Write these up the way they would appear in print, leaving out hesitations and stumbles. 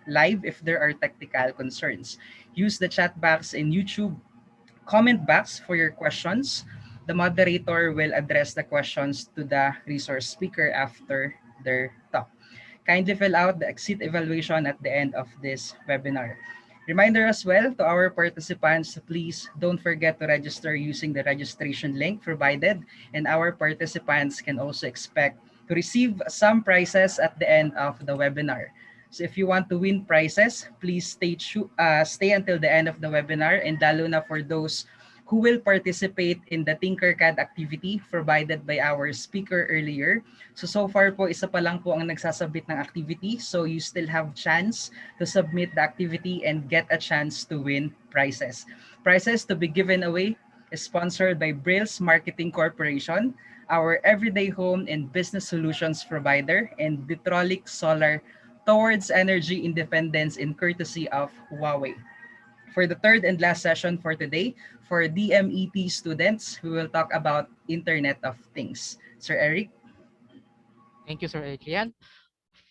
live if there are technical concerns. Use the chat box in YouTube comment box for your questions. The moderator will address the questions to the resource speaker after their talk. Kindly fill out the exit evaluation at the end of this webinar. Reminder as well to our participants, please don't forget to register using the registration link provided, and our participants can also expect to receive some prizes at the end of the webinar. So if you want to win prizes, please stay until the end of the webinar, and lalo na for those who will participate in the Tinkercad activity provided by our speaker earlier. So far po, isa pa lang po ang nagsasubmit ng activity. So you still have chance to submit the activity and get a chance to win prizes. Prizes to be given away is sponsored by Braille's Marketing Corporation, our everyday home and business solutions provider, and Vitrolic Solar towards energy independence in courtesy of Huawei. For the third and last session for today, for DMET students, we will talk about Internet of Things. Sir Eric? Thank you, Sir Adrian.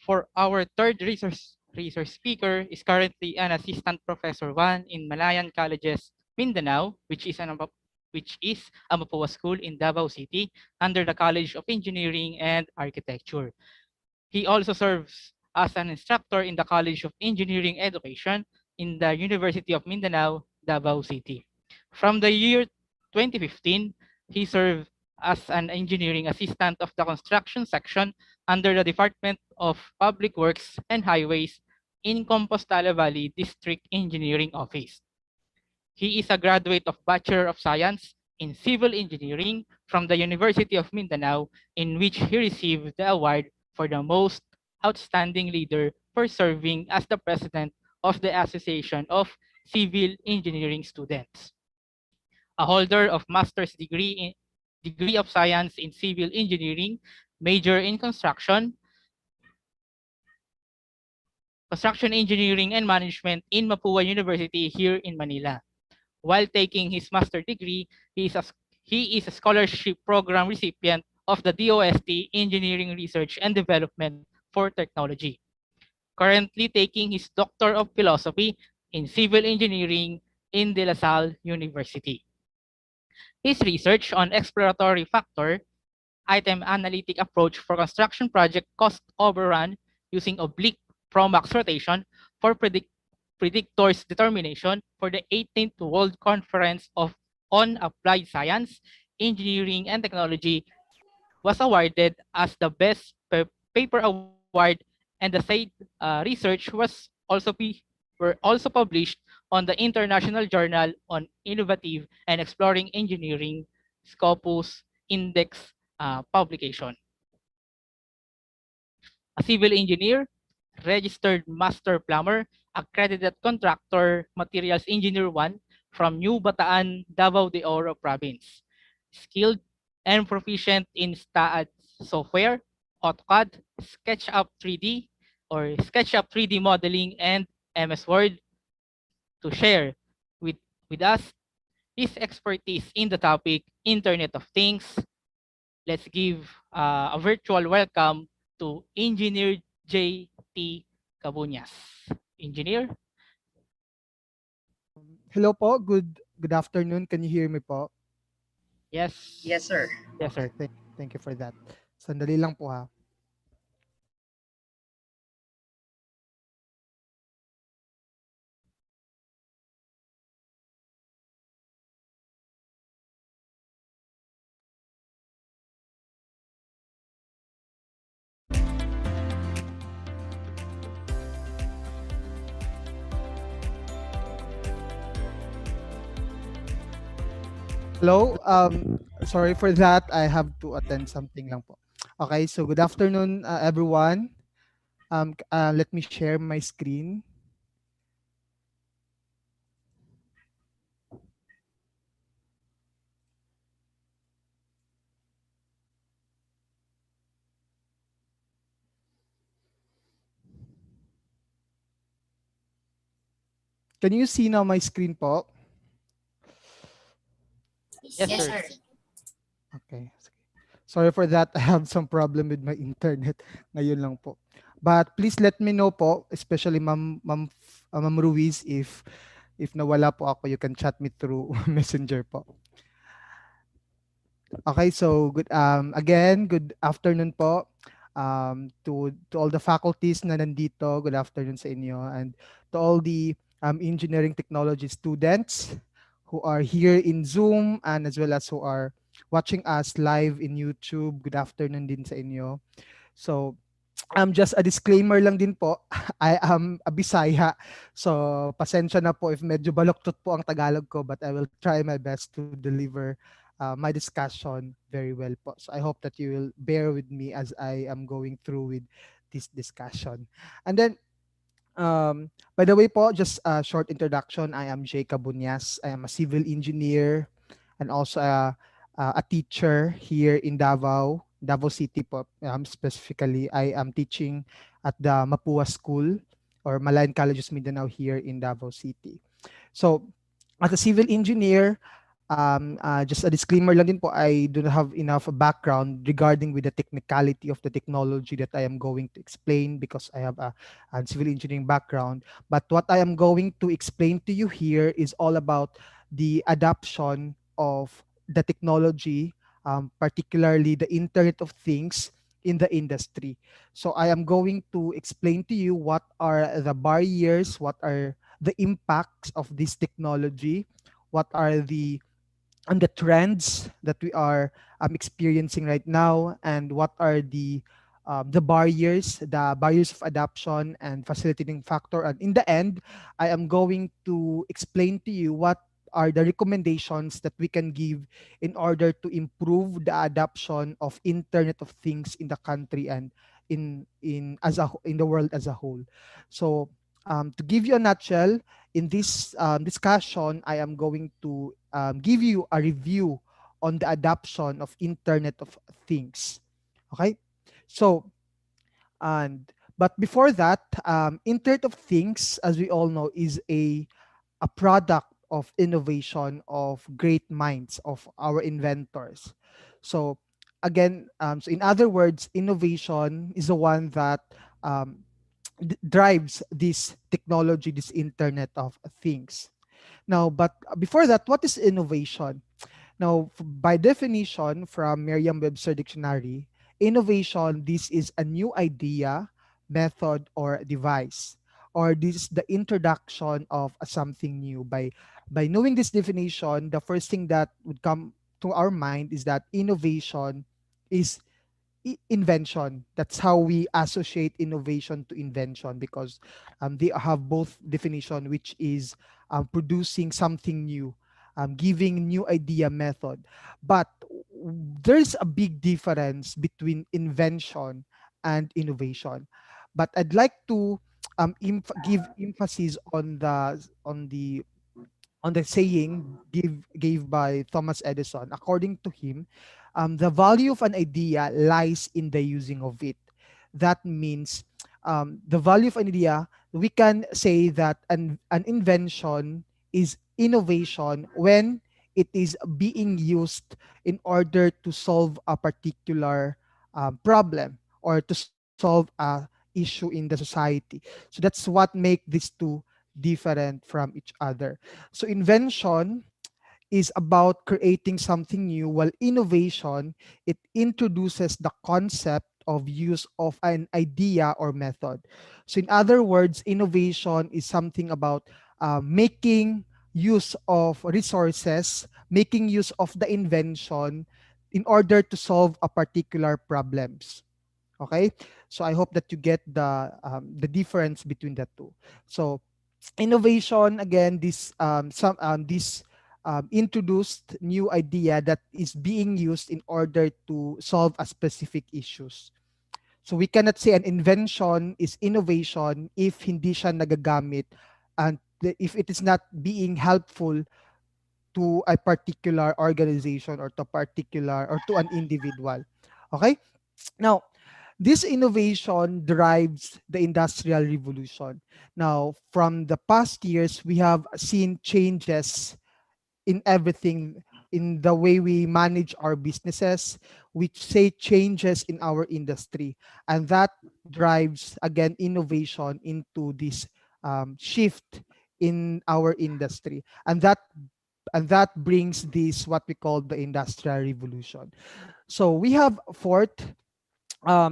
For our third resource speaker is currently an assistant professor one in Malayan Colleges, Mindanao, which is a Mapua school in Davao City under the College of Engineering and Architecture. He also serves as an instructor in the College of Engineering Education in the University of Mindanao, Davao City. From the year 2015, he served as an engineering assistant of the construction section under the Department of Public Works and Highways in Compostela Valley District Engineering Office. He is a graduate of Bachelor of Science in Civil Engineering from the University of Mindanao, in which he received the award for the most outstanding leader for serving as the president of the Association of Civil Engineering Students. A holder of master's degree of science in civil engineering, major in construction engineering and management in Mapua University here in Manila. While taking his master's degree, he is a scholarship program recipient of the DOST Engineering Research and Development for Technology. Currently taking his Doctor of Philosophy in Civil Engineering in De La Salle University. His research on exploratory factor item analytic approach for construction project cost overrun using oblique Promax rotation for predictors determination for the 18th World Conference on Applied Science, Engineering, and Technology was awarded as the best paper award, and the said research were also published on the International Journal on Innovative and Exploring Engineering Scopus Index publication. A civil engineer, registered master plumber, accredited contractor, materials engineer 1 from New Bataan, Davao de Oro province. Skilled and proficient in STAAD software, AutoCAD, SketchUp 3D or SketchUp 3D modeling, and MS Word to share with, with us his expertise in the topic Internet of Things. Let's give a virtual welcome to Engineer J.T. Cabuñas. Engineer? Hello po. Good afternoon. Can you hear me po? Yes. Yes, sir. Yes, sir. Thank you for that. Sandali lang po ha. Hello. Sorry for that. I have to attend something lang po. Okay, so good afternoon, everyone. Let me share my screen. Can you see now my screen po? Yes, sir. Okay. Sorry for that. I have some problem with my internet. Ngayon lang po. But please let me know po, especially Ma'am Ruiz, if nawala po ako, you can chat me through Messenger po. Okay, so good afternoon po. To all the faculties na nandito, good afternoon sa inyo, and to all the engineering technology students who are here in Zoom and as well as who are watching us live in YouTube. Good afternoon din sa inyo. So just a disclaimer lang din po, I am a Bisaya. So, pasensya na po if medyo baluktot po ang Tagalog ko, but I will try my best to deliver my discussion very well po. So, I hope that you will bear with me as I am going through with this discussion. And then, by the way po, just a short introduction. I am Jacob Bunyas. I am a civil engineer and also a teacher here in Davao City po. Specifically, I am teaching at the Mapua School or Malayan Colleges Mindanao here in Davao City. So, as a civil engineer, just a disclaimer lang din po, I do not have enough background regarding with the technicality of the technology that I am going to explain because I have a civil engineering background. But what I am going to explain to you here is all about the adoption of the technology, particularly the Internet of Things in the industry. So I am going to explain to you what are the barriers, what are the impacts of this technology, what are the trends that we are experiencing right now, and what are the barriers of adoption and facilitating factor. And in the end, I am going to explain to you what are the recommendations that we can give in order to improve the adoption of Internet of Things in the country and in the world as a whole. So to give you a nutshell, in this discussion, I am going to give you a review on the adoption of Internet of Things. Okay, so and but before that, Internet of Things, as we all know, is a product of innovation of great minds of our inventors. So again, so in other words, innovation is the one that um, drives this technology, this Internet of Things. Now, but before that, what is innovation? Now, by definition from Merriam-Webster Dictionary, innovation, this is a new idea, method, or device, or this is the introduction of something new. By knowing this definition, the first thing that would come to our mind is that innovation is invention. That's how we associate innovation to invention because they have both definition, which is producing something new, giving new idea method. But there's a big difference between invention and innovation. But I'd like to give emphasis on the saying gave by Thomas Edison. According to him, the value of an idea lies in the using of it. That means the value of an idea, we can say that an invention is innovation when it is being used in order to solve a particular problem or to solve a issue in the society. So that's what make these two different from each other. So invention is about creating something new, while innovation, it introduces the concept of use of an idea or method. So in other words, innovation is something about making use of resources, making use of the invention in order to solve a particular problems. Okay, so I hope that you get the difference between the two. So innovation again, this introduced new idea that is being used in order to solve a specific issues. So we cannot say an invention is innovation if hindi siya nagagamit and if it is not being helpful to a particular organization or to particular or to an individual. Okay, now this innovation drives the industrial revolution. Now, from the past years, we have seen changes in everything in the way we manage our businesses, which say changes in our industry, and that drives again innovation into this shift in our industry, and that brings this what we call the industrial revolution. So we have fourth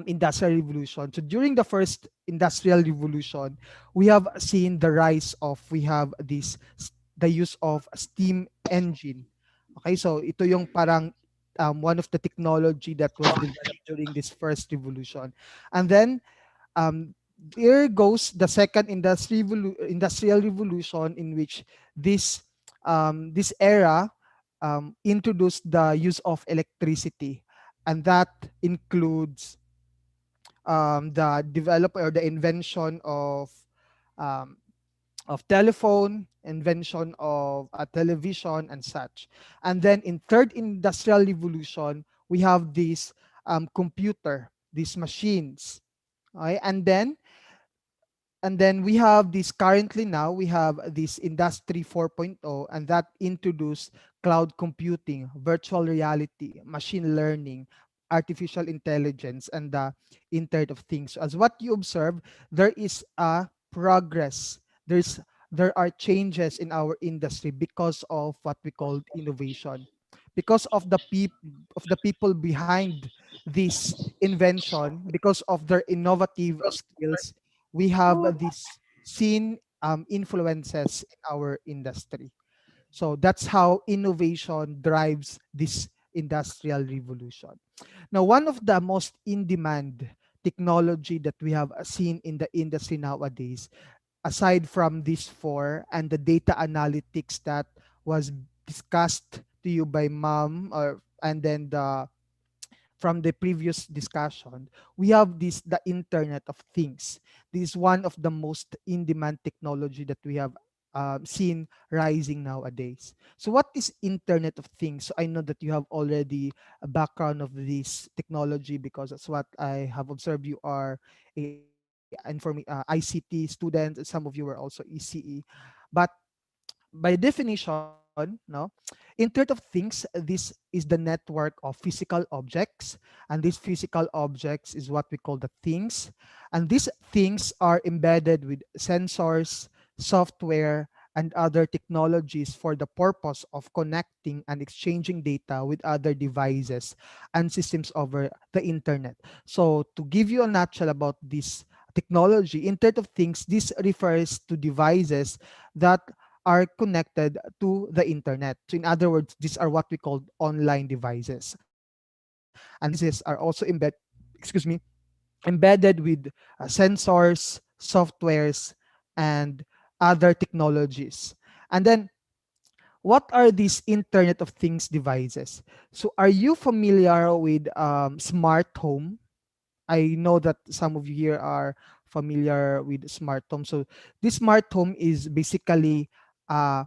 industrial revolution. So during the first industrial revolution, we have seen the rise of we have the use of steam engine. Okay, so ito yung parang one of the technology that was developed during this first revolution, and then um, there goes the second industrial revolution, in which this era introduced the use of electricity, and that includes the develop or the invention um, of telephone, invention of a television and such. And then in third industrial revolution, we have this computer, these machines. Okay? And then we have this currently now we have this industry 4.0, and that introduced cloud computing, virtual reality, machine learning, artificial intelligence, and the internet of things. So as what you observe, there is a progress. There are changes in our industry because of what we call innovation, because of the people behind this invention, because of their innovative skills. We have these seen influences in our industry. So that's how innovation drives this industrial revolution. Now, one of the most in demand technology that we have seen in the industry nowadays, aside from these four and the data analytics that was discussed to you by mom, or and then the from the previous discussion, we have the Internet of Things. This is one of the most in-demand technology that we have seen rising nowadays. So what is Internet of Things? So I know that you have already a background of this technology, because that's what I have observed. You are ICT students, and some of you were also ECE. But by definition, no, Internet of Things, this is the network of physical objects, and these physical objects is what we call the things, and these things are embedded with sensors, software, and other technologies for the purpose of connecting and exchanging data with other devices and systems over the internet. So to give you a nutshell about this technology, Internet of Things, this refers to devices that are connected to the internet. So in other words, these are what we call online devices. And these devices are also excuse me, embedded with sensors, softwares, and other technologies. And then what are these Internet of Things devices? So are you familiar with smart home? I know that some of you here are familiar with smart home. So this smart home is basically uh,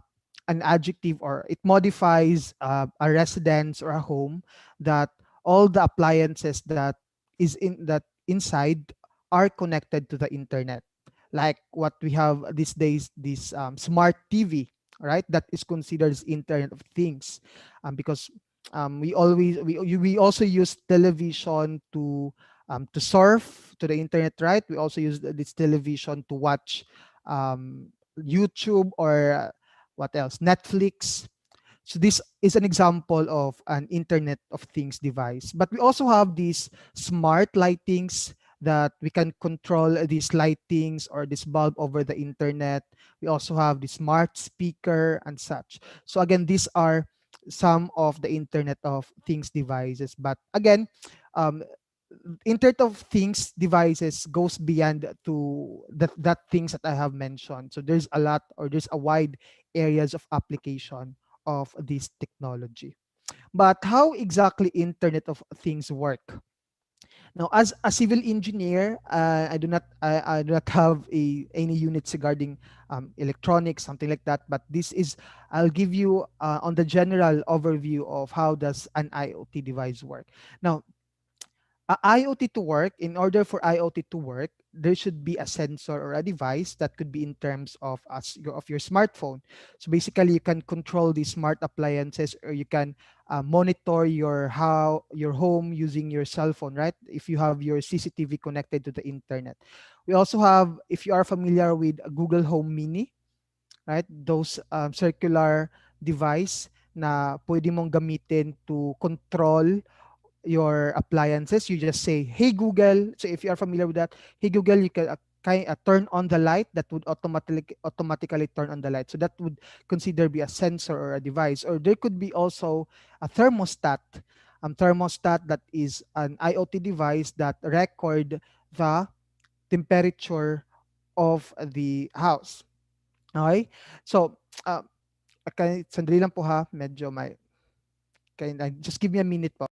an adjective, or it modifies a residence or a home that all the appliances that inside are connected to the internet. Like what we have these days, this smart TV, right? That is considered as Internet of Things, because we also use television to surf to the internet, right? We also use this television to watch YouTube, or what else? Netflix. So this is an example of an Internet of Things device. But we also have these smart lightings that we can control these lightings or this bulb over the internet. We also have the smart speaker and such. So again, these are some of the Internet of Things devices. But again, um, Internet of Things devices goes beyond to that things that I have mentioned. So there's a lot, or there's a wide areas of application of this technology. But how exactly Internet of Things work? Now, as a civil engineer, I do not have any units regarding electronics, something like that. But this is I'll give you on the general overview of how does an IoT device work. Now, IoT to work, in order for IoT to work, there should be a sensor or a device that could be in terms of of your smartphone. So basically, you can control the smart appliances, or you can monitor your home using your cell phone, right? If you have your CCTV connected to the internet. We also have, if you are familiar with Google Home Mini, right? Those circular device na pwede mong gamitin to control your appliances. You just say, "Hey Google." So if you are familiar with that, "Hey Google," you can turn on the light. That would automatically turn on the light. So that would consider be a sensor or a device. Or there could be also a thermostat. Thermostat that is an IoT device that record the temperature of the house. Okay? So, uh, okay, sandali lang po ha. Medyo may, just give me a minute po.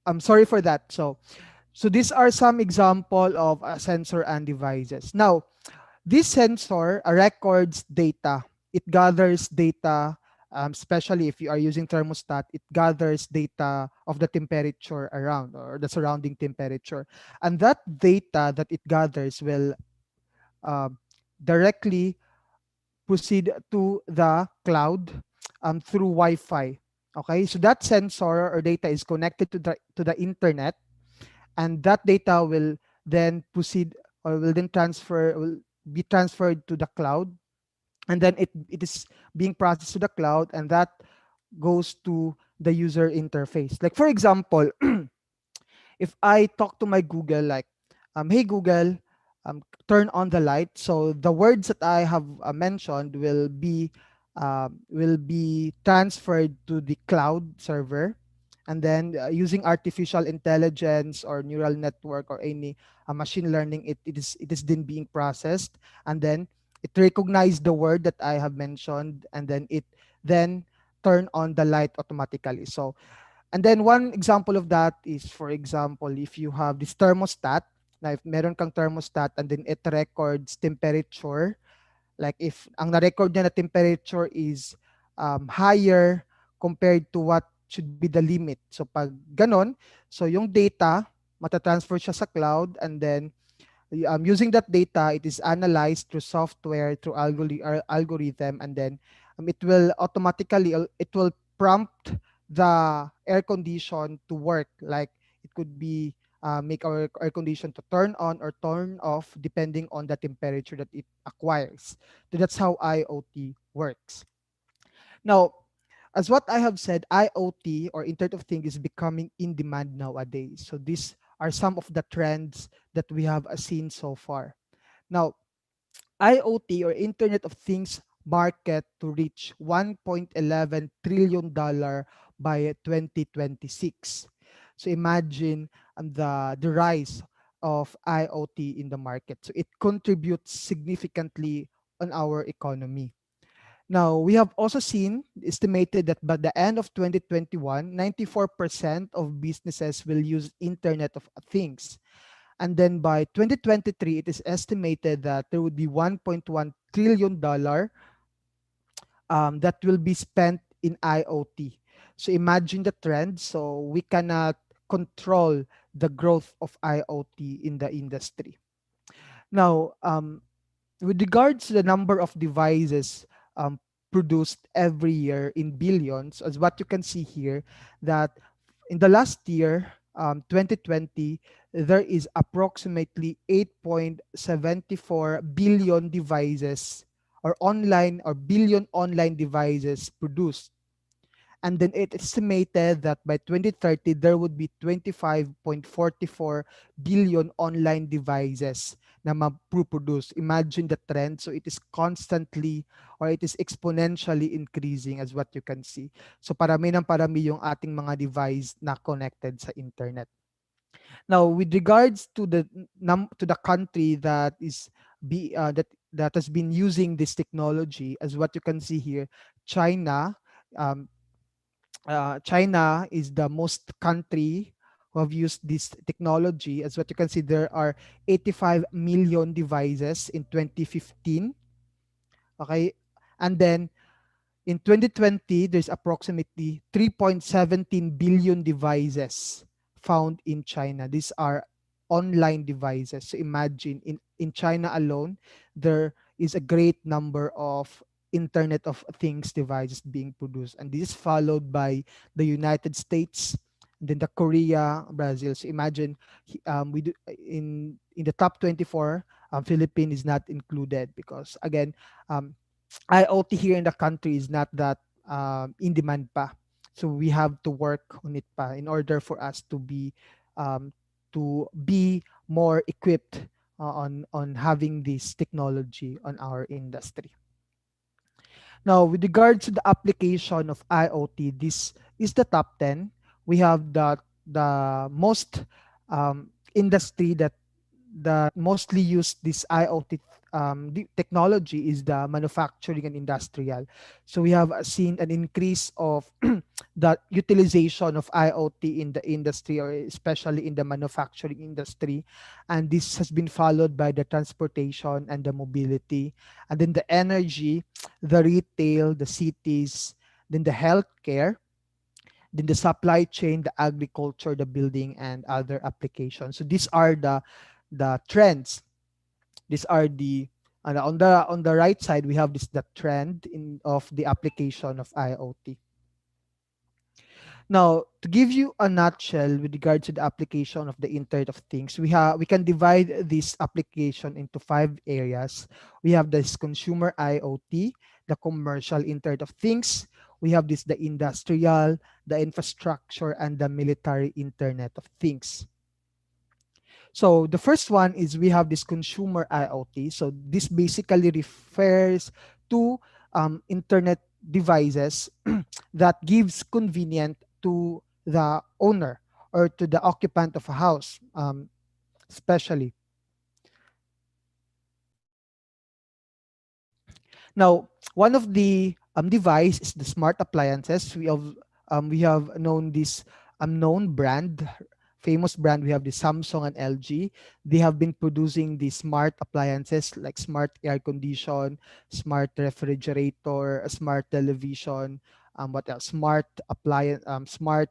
I'm sorry for that. So these are some example of sensor and devices. Now, this sensor records data. It gathers data, especially if you are using thermostat, it gathers data of the temperature around or the surrounding temperature. And that data that it gathers will um, directly proceed to the cloud through Wi-Fi. Okay, so that sensor or data is connected to the internet, and that data will then proceed or will be transferred to the cloud, and then it is being processed to the cloud, and that goes to the user interface. Like for example, if I talk to my Google, like, "Hey Google, turn on the light." So the words that I have mentioned will be transferred to the cloud server, and then using artificial intelligence or neural network or any machine learning, it is then being processed, and then it recognizes the word that I have mentioned, and then it then turn on the light automatically. So, and then one example of that is, for example, if you have this thermostat, na if meron kang thermostat and then it records temperature, like if ang na-record niya na temperature is higher compared to what should be the limit. So pag ganon, so yung data, matatransfer siya sa cloud, and then using that data, it is analyzed through software, through algorithm, and then it will prompt the air condition to work. Like it could be make our air condition to turn on or turn off depending on the temperature that it acquires. So that's how IoT works. Now, as what I have said, IoT or Internet of Things is becoming in demand nowadays. So these are some of the trends that we have seen so far. Now, IoT or Internet of Things market to reach $1.11 trillion by 2026. So imagine the rise of IoT in the market. So it contributes significantly on our economy. Now, we have also seen estimated that by the end of 2021, 94% of businesses will use Internet of Things. And then by 2023, it is estimated that there would be $1.1 trillion that will be spent in IoT. So imagine the trend. So we cannot control the growth of IoT in the industry. Now, with regards to the number of devices produced every year in billions, as what you can see here, that in the last year, 2020, there is approximately 8.74 billion devices or billion online devices produced. And then it estimated that by 2030, there would be 25.44 billion online devices na mapuproduce. Imagine the trend. So it is constantly or it is exponentially increasing as what you can see. So parami ng parami yung ating mga device na connected sa internet. Now, with regards to the country that is that has been using this technology, as what you can see here, China. um, China is the most country who have used this technology. As what you can see, there are 85 million devices in 2015. Okay, and then in 2020, there's approximately 3.17 billion devices found in China. These are online devices. So imagine in China alone, there is a great number of Internet of Things devices being produced. And this is followed by the United States, then the Korea, Brazil. So imagine we do in the top 24, Philippines is not included because again, um, IoT here in the country is not that in demand pa. So we have to work on it pa in order for us um, to be more equipped on having this technology on our industry. Now, with regard to the application of IoT, this is the top 10. We have the most industry that mostly use this IoT technology is the manufacturing and industrial. So we have seen an increase of the utilization of IoT in the industry, or especially in the manufacturing industry. And this has been followed by the transportation and the mobility. And then the energy, the retail, the cities, then the healthcare, then the supply chain, the agriculture, the building, and other applications. So these are the trends. These are the and on the right side we have this the trend in of the application of IoT. Now, to give you a nutshell with regard to the application of the Internet of Things, we can divide this application into 5 areas. We have this consumer IoT, the commercial Internet of Things. We have this the industrial, the infrastructure, and the military Internet of Things. So the first one is we have this consumer IoT. So this basically refers to internet devices that gives convenient to the owner or to the occupant of a house, especially. Now, one of the device is the smart appliances. We have known this unknown brand, famous brand. We have the Samsung and LG. They have been producing the smart appliances like smart air condition, smart refrigerator, a smart television, what else? Smart appliance, smart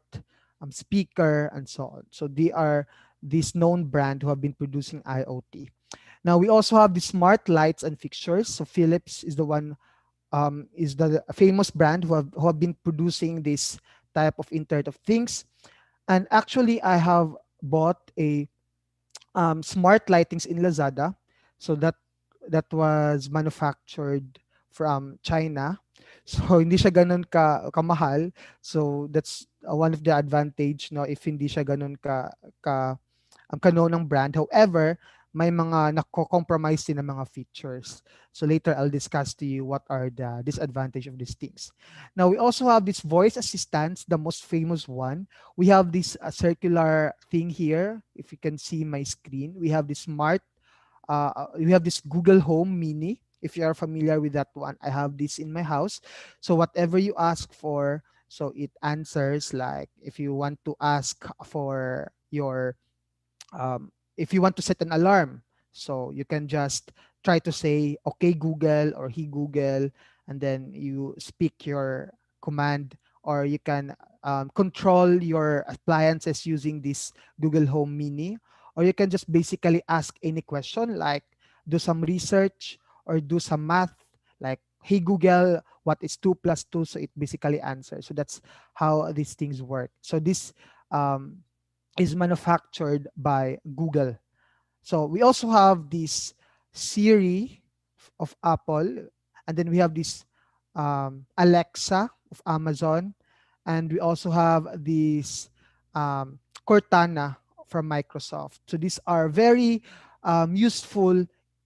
speaker, and so on. So they are this known brand who have been producing IoT. Now we also have the smart lights and fixtures. So Philips is the one is the famous brand who have been producing this type of Internet of Things. And actually, I have bought a smart lightings in Lazada. So that was manufactured from China. So hindi siya ganun kamahal. So that's one of the advantage no if hindi siya ganun ka ang kanonang brand. However, may mga nako-compromise din ng mga features. So later I'll discuss to you what are the disadvantage of these things. Now we also have this voice assistants, the most famous one. We have this circular thing here. If you can see my screen, we have this we have this Google Home Mini. If you are familiar with that one, I have this in my house. So whatever you ask for, so it answers. Like if you want to ask for your if you want to set an alarm, so you can just try to say okay Google or hey Google, and then you speak your command, or you can control your appliances using this Google Home Mini, or you can just basically ask any question like do some research or do some math, like hey Google, what is 2 plus 2? So it basically answers. So that's how these things work. So this um, is manufactured by Google. So we also have this Siri of Apple, and then we have this Alexa of Amazon, and we also have this Cortana from Microsoft. So these are very useful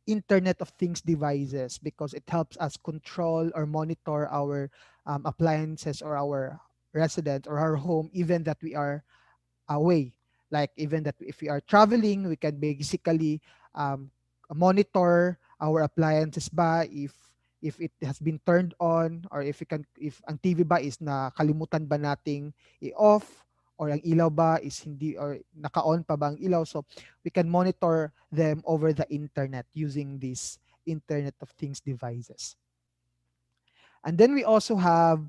Internet of Things devices because it helps us control or monitor our appliances or our residence or our home, even that we are away. Like even that if we are traveling, we can basically monitor our appliances ba if it has been turned on, or if we can if ang TV ba is nakalimutan ba nating i-off, or ang ilaw ba is hindi or naka-on pa ba ang ilaw. So we can monitor them over the internet using these Internet of Things devices. And then we also have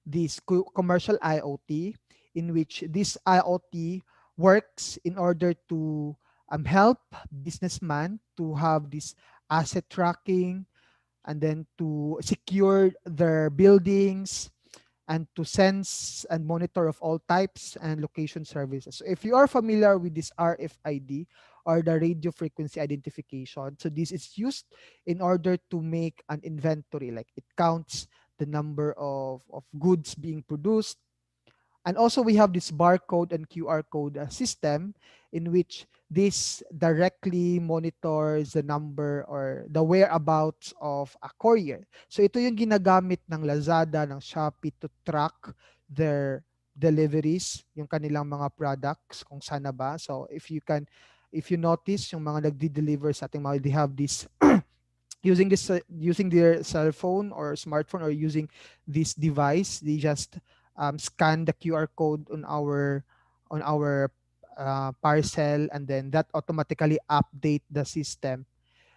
this commercial IoT, in which this IoT works in order to help businessman to have this asset tracking, and then to secure their buildings, and to sense and monitor of all types and location services. So if you are familiar with this RFID, or the radio frequency identification, so this is used in order to make an inventory, like it counts the number of goods being produced. And also we have this barcode and QR code system, in which this directly monitors the number or the whereabouts of a courier. So ito yung ginagamit ng Lazada, ng Shopee to track their deliveries, yung kanilang mga products kung saan na ba. So if you notice yung mga nagdi-deliver sa ating mga, they have this using their cell phone or smartphone, or using this device, they just scan the QR code on our parcel, and then that automatically update the system.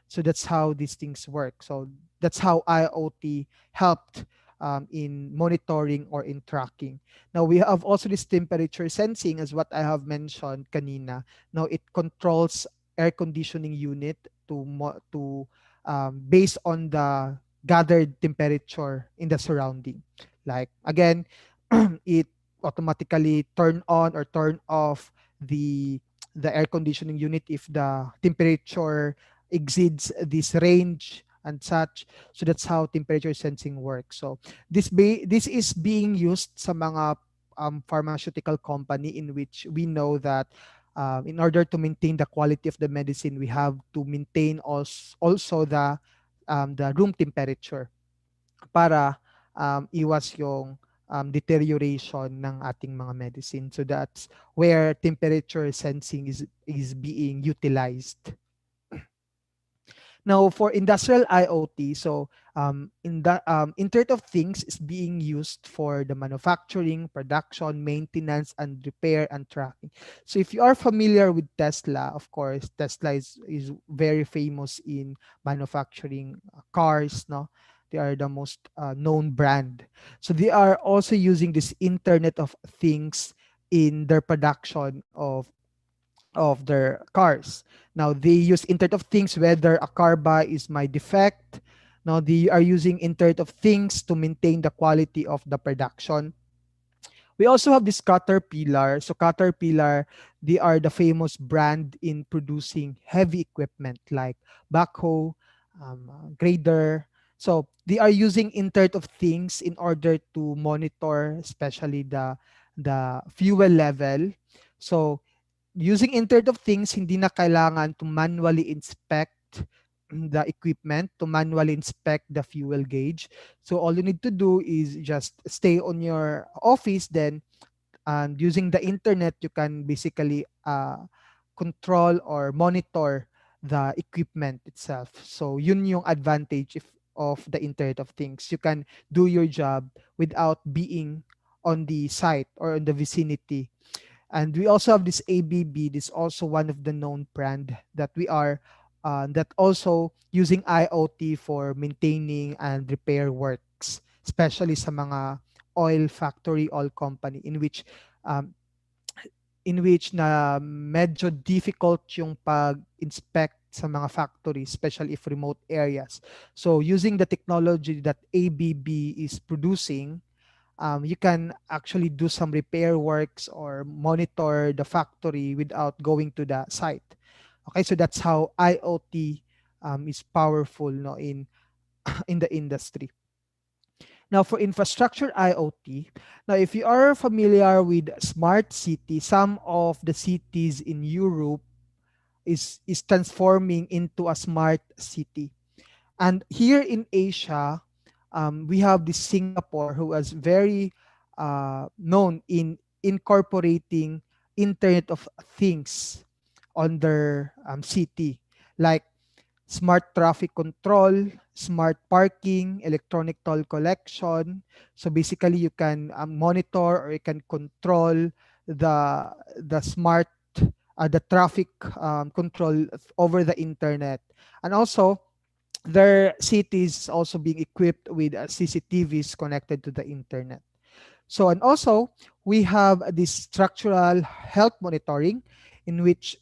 So that's how these things work. So that's how IoT helped in monitoring or in tracking. Now we have also this temperature sensing, as what I have mentioned kanina. Now it controls air conditioning unit to based on the gathered temperature in the surrounding. Like again, it automatically turn on or turn off the air conditioning unit if the temperature exceeds this range and such. So that's how temperature sensing works. So this is being used sa mga pharmaceutical company, in which we know that in order to maintain the quality of the medicine, we have to maintain also the room temperature para iwas yung deterioration ng ating mga medicine. So that's where temperature sensing is being utilized. Now, for industrial IoT, so Internet of Things is being used for the manufacturing, production, maintenance, and repair and tracking. So if you are familiar with Tesla, of course, Tesla is very famous in manufacturing cars, no? They are the most known brand. So they are also using this Internet of Things in their production of their cars. Now they use Internet of Things whether a car buy is my defect. Now they are using Internet of Things to maintain the quality of the production. We also have this Caterpillar. So Caterpillar, they are the famous brand in producing heavy equipment like backhoe, grader. So they are using Internet of Things in order to monitor, especially the fuel level. So using Internet of Things, hindi na kailangan to manually inspect the equipment, to manually inspect the fuel gauge. So all you need to do is just stay on your office, then and using the internet, you can basically control or monitor the equipment itself. So yun yung advantage of the Internet of Things. You can do your job without being on the site or in the vicinity. And we also have this ABB. This is also one of the known brand that we are that also using IoT for maintaining and repair works, especially sa mga oil factory, oil company, um, in which na medyo difficult yung pag-inspect sa mga factories, especially if remote areas. So using the technology that ABB is producing, you can actually do some repair works or monitor the factory without going to the site. Okay, so that's how IoT is powerful, no, in in the industry. Now, for infrastructure IoT, now if you are familiar with smart city, some of the cities in Europe is transforming into a smart city. And here in Asia, we have this Singapore who is very known in incorporating Internet of Things on their city, like smart traffic control, smart parking, electronic toll collection. So basically, you can monitor or you can control the smart the traffic control over the internet. And also their cities also being equipped with CCTVs connected to the internet. So, and also we have this structural health monitoring, in which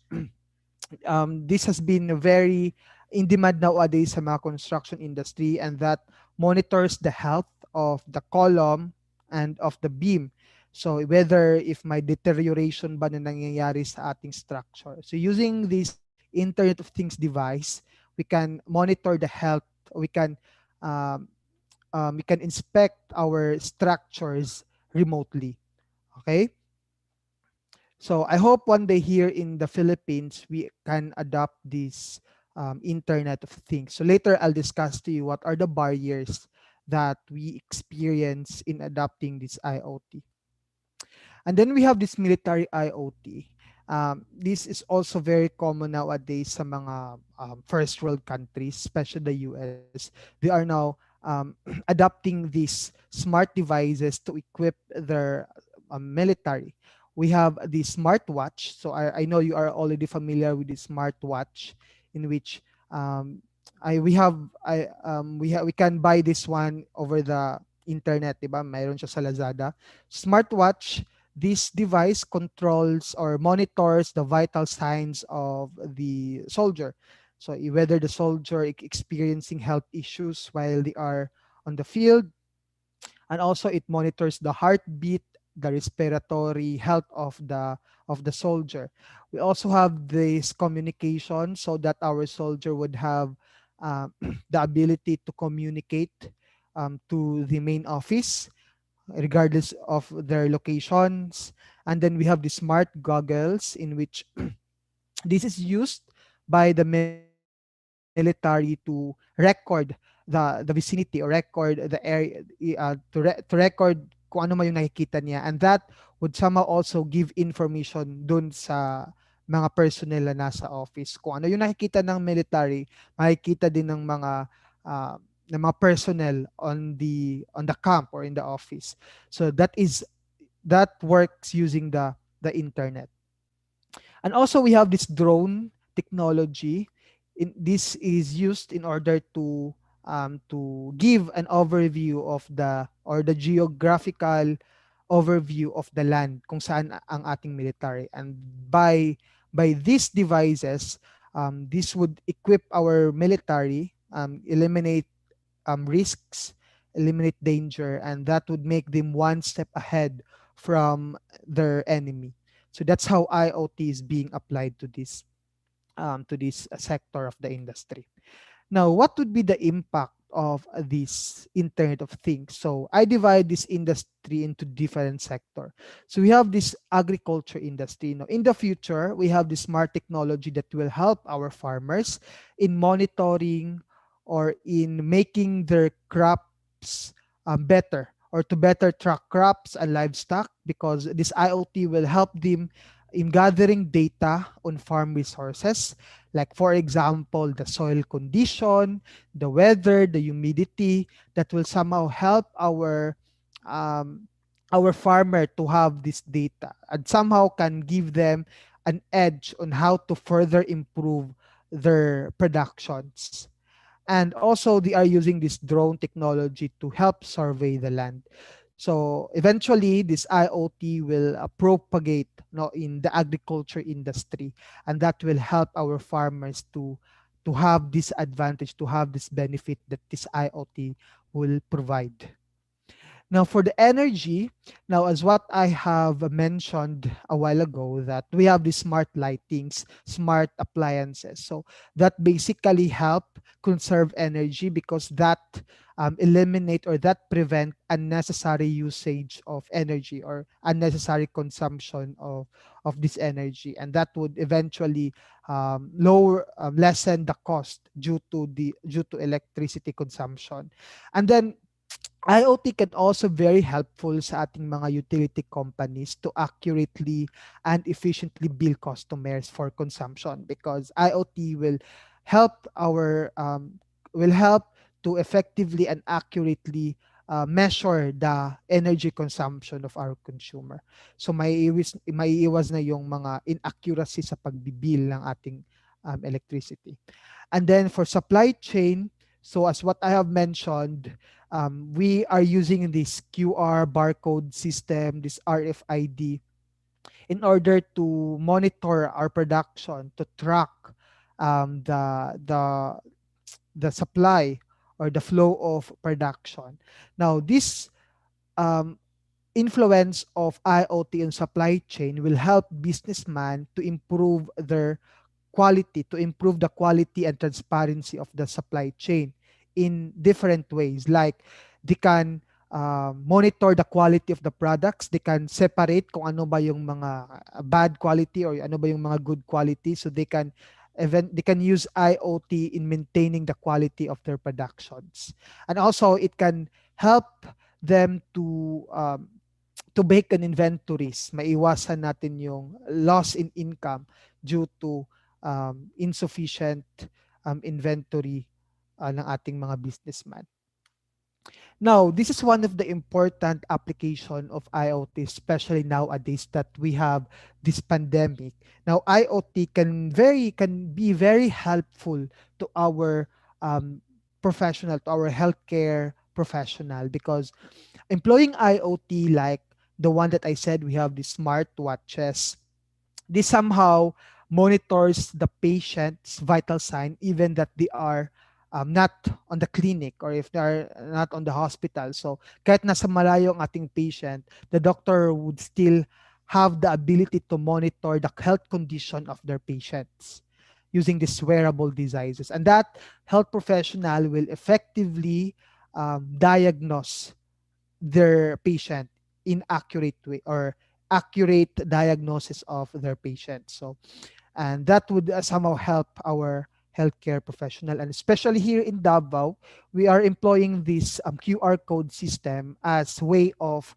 this has been very in demand nowadays sa mga construction industry, and that monitors the health of the column and of the beam. So whether if may deterioration ba na nangyayari sa ating structure. So using this Internet of Things device, we can monitor the health. We can um, we can inspect our structures remotely. Okay. So I hope one day here in the Philippines we can adopt this Internet of Things. So later I'll discuss to you what are the barriers that we experience in adopting this IoT. And then we have this military IoT. This is also very common nowadays sa mga first world countries, especially the US. They are now adopting these smart devices to equip their military. We have the smartwatch. So I know you are already familiar with the smartwatch, in which um, we can buy this one over the internet, diba? Mayroon siya sa Lazada. Smartwatch, this device controls or monitors the vital signs of the soldier. So whether the soldier experiencing health issues while they are on the field, and also it monitors the heartbeat, the respiratory health of the soldier. We also have this communication, so that our soldier would have the ability to communicate to the main office regardless of their locations. And then we have the smart goggles, in which this is used by the military to record the vicinity, or record the area, to record kung ano man yung nakikita niya, and that would somehow also give information dun sa mga personnel na nasa office. Kung ano yung nakikita ng military, makikita din uh, ng mga personnel on the camp or in the office. So that works using the internet. And also we have this drone technology. This is used in order to give an overview of the geographical overview of the land kung saan ang ating military. And by these devices, this would equip our military, eliminate risks, eliminate danger, and that would make them one step ahead from their enemy. So that's how IoT is being applied to this sector of the industry. Now, what would be the impact of this Internet of Things? So I divide this industry into different sector. So we have this agriculture industry. Now, in the future, we have this smart technology that will help our farmers in monitoring or in making their crops better, or to better track crops and livestock, because this IoT will help them in gathering data on farm resources, like for example the soil condition, the weather, the humidity, that will somehow help um, our farmer to have this data, and somehow can give them an edge on how to further improve their productions. And also they are using this drone technology to help survey the land. So eventually this IoT will propagate, in the agriculture industry, and that will help our farmers to have this advantage, to have this benefit that this IoT will provide. Now, for the energy, now as what I have mentioned a while ago, that we have the smart lightings, smart appliances. So that basically help conserve energy, because that eliminate, or that prevent unnecessary usage of energy, or unnecessary consumption of this energy, and that would eventually lower lessen the cost due to electricity consumption. And then IoT can also very helpful sa ating mga utility companies to accurately and efficiently bill customers for consumption, because IoT help our will help to effectively and accurately measure the energy consumption of our consumer. So maiiwas na yung mga inaccuracy sa pagbibil ng ating electricity. And then for supply chain, so as what I have mentioned, we are using this QR barcode system, this RFID, in order to monitor our production, to track um, the the the supply or the flow of production. Now, this um, influence of IoT in supply chain will help businessmen to improve their quality, to improve the quality and transparency of the supply chain in different ways. Like they can monitor the quality of the products, they can separate kung ano ba yung mga bad quality or ano ba yung mga good quality, so they can use IoT in maintaining the quality of their productions. And also it can help them to make an inventories, maiwasan natin yung loss in income due to insufficient inventory ng ating mga businessman. Now, this is one of the important application of IoT, especially nowadays that we have this pandemic. Now, IoT can be very helpful to our professional, to our healthcare professional, because employing IoT, like the one that I said, we have the smart watches. This somehow monitors the patient's vital sign, even that they are not on the clinic or if they are not on the hospital. So kahit nasa malayo ang ating patient, the doctor would still have the ability to monitor the health condition of their patients using these wearable devices. And that health professional will effectively diagnose their patient in accurate way, or accurate diagnosis of their patient. So, and that would somehow help our healthcare professional, and especially here in Davao, we are employing this QR code system as way of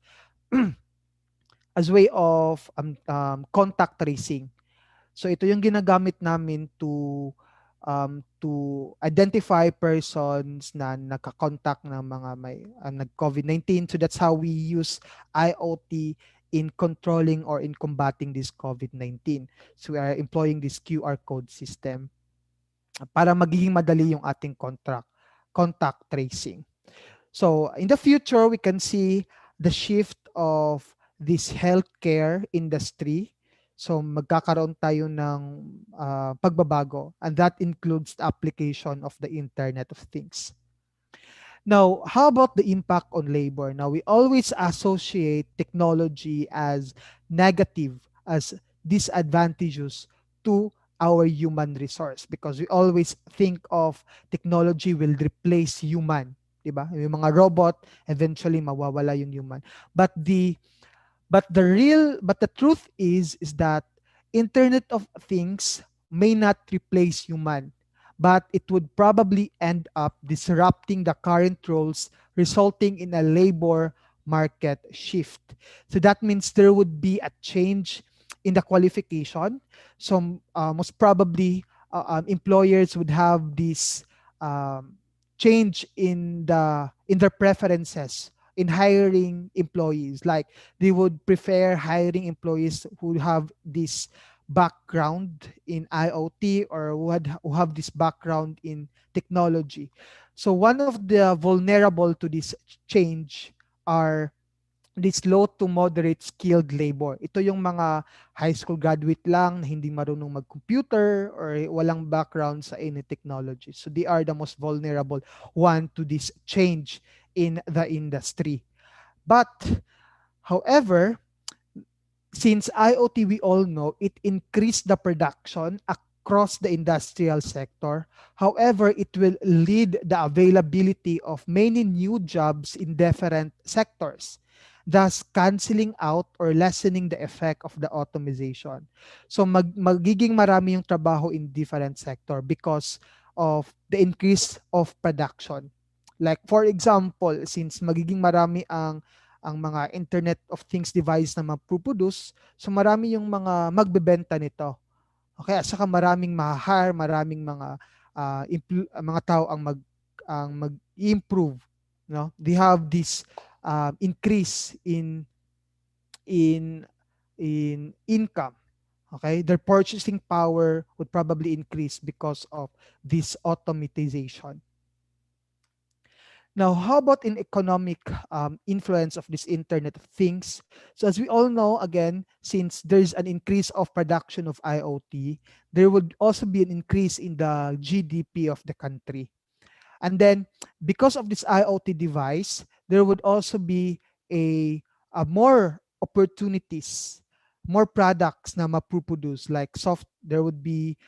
contact tracing. So ito yung ginagamit namin to identify persons na nagka-contact ng mga may nag-COVID-19. So that's how we use IoT in controlling or in combating this COVID-19. So we are employing this QR code system para magiging madali yung ating contact tracing. So in the future, we can see the shift of this healthcare industry. So magkakaroon tayo ng pagbabago, and that includes the application of the Internet of Things. Now, how about the impact on labor? Now, we always associate technology as negative, as disadvantageous to our human resource, because we always think of technology will replace human, diba? Yung mga robot, eventually mawawala yung human. But the truth is that Internet of Things may not replace human, but it would probably end up disrupting the current roles, resulting in a labor market shift. So that means there would be a change in the qualification. So most probably employers would have this change in their preferences in hiring employees. Like they would prefer hiring employees who have this background in IoT, or who have this background in technology. So one of the vulnerable to this change are this low to moderate skilled labor. Ito yung mga high school graduate lang na hindi marunong mag-computer or walang background sa any technology. So they are the most vulnerable one to this change in the industry. But however, since IoT, we all know, it increased the production across the industrial sector. However, it will lead the availability of many new jobs in different sectors, thus canceling out or lessening the effect of the automation. So magiging marami yung trabaho in different sector because of the increase of production. Like for example, since magiging marami ang mga Internet of Things device na mapuproduce, so marami yung mga magbebenta nito. Okay, at saka maraming maraming mga mga tao ang mag-improve No, they have this increase in income. Okay, their purchasing power would probably increase because of this automatization. Now, how about in economic influence of this Internet of Things? So, as we all know, again, since there's an increase of production of IoT, there would also be an increase in the GDP of the country. And then, because of this IoT device, there would also be a more opportunities, more products na mapuproduce, like there would be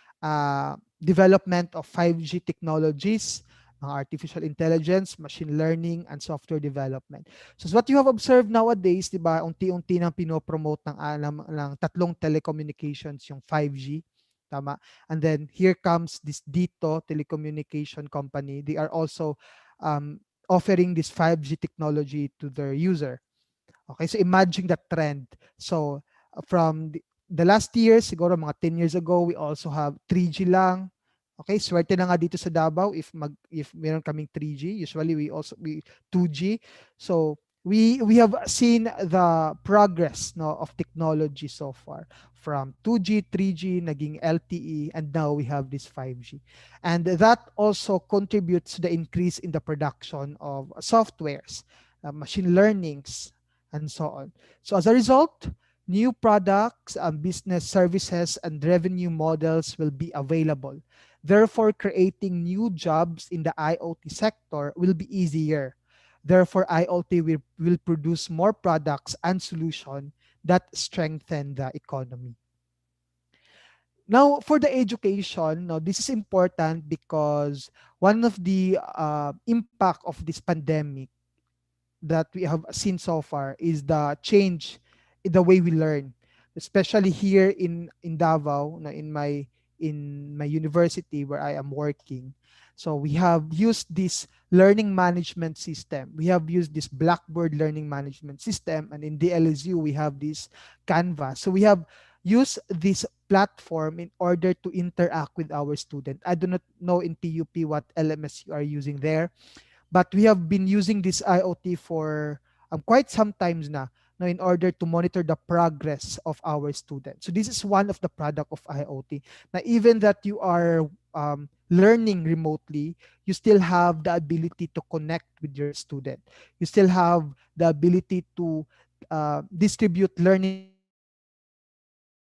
development of 5G technologies, artificial intelligence, machine learning, and software development. So what you have observed nowadays, di ba, unti-unti nang pinopromote ng tatlong telecommunications, yung 5G, tama? And then here comes this Dito telecommunication company. They are also offering this 5G technology to their user. Okay, so imagine that trend. So from the last year, siguro mga 10 years ago, we also have 3G lang. Okay, swerte na nga dito sa Davao if meron kaming 3G. Usually we 2G. So we have seen the progress, no, of technology so far, from 2G, 3G, naging LTE, and now we have this 5G. And that also contributes to the increase in the production of softwares, machine learnings, and so on. So as a result, new products, business services, and revenue models will be available. Therefore, creating new jobs in the IoT sector will be easier. Therefore, IoT will produce more products and solutions that strengthen the economy. Now, for the education, now this is important because one of the impact of this pandemic that we have seen so far is the change in the way we learn, especially here in Davao, in my university where I am working. So we have used this learning management system. We have used this Blackboard learning management system, and in DLSU we have this Canvas. So we have used this platform in order to interact with our student. I do not know in PUP what LMS you are using there, but we have been using this IoT for quite some times now in order to monitor the progress of our students. So this is one of the product of IoT. Now, even that you are learning remotely, you still have the ability to connect with your student. You still have the ability to distribute learning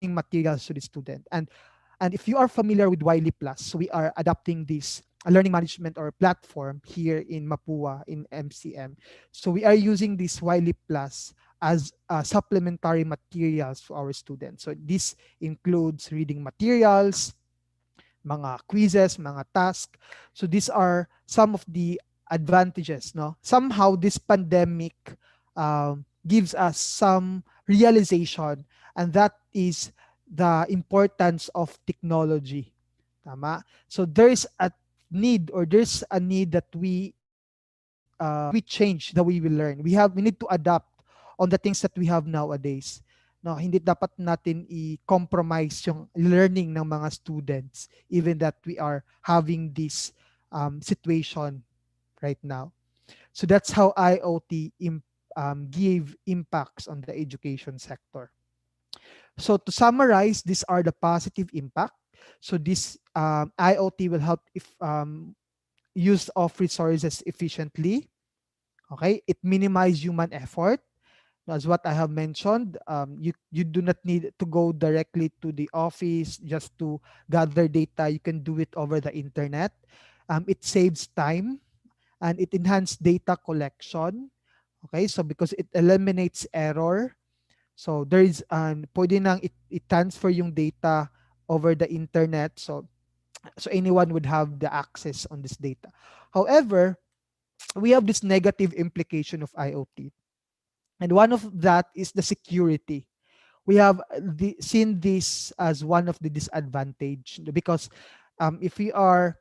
materials to the student. And if you are familiar with Wiley Plus, so we are adopting this learning management or platform here in Mapua in MCM. So we are using this Wiley Plus as supplementary materials for our students. So this includes reading materials, mga quizzes, mga task. So these are some of the advantages. No, somehow this pandemic gives us some realization, and that is the importance of technology. Tama? So there's a need that we change the way we learn. We need to adapt on the things that we have nowadays. No, hindi dapat natin i-compromise yung learning ng mga students even that we are having this situation right now. So that's how IoT give impacts on the education sector. So to summarize, these are the positive impact. So this IoT will help if use of resources efficiently. Okay, it minimize human effort. As what I have mentioned, you do not need to go directly to the office just to gather data. You can do it over the internet. It saves time and it enhances data collection. Okay, so because it eliminates error. So there is pwede nang it transfer yung data over the internet. So anyone would have the access on this data. However, we have this negative implication of IoT. And one of that is the security. We have seen this as one of the disadvantage because if we are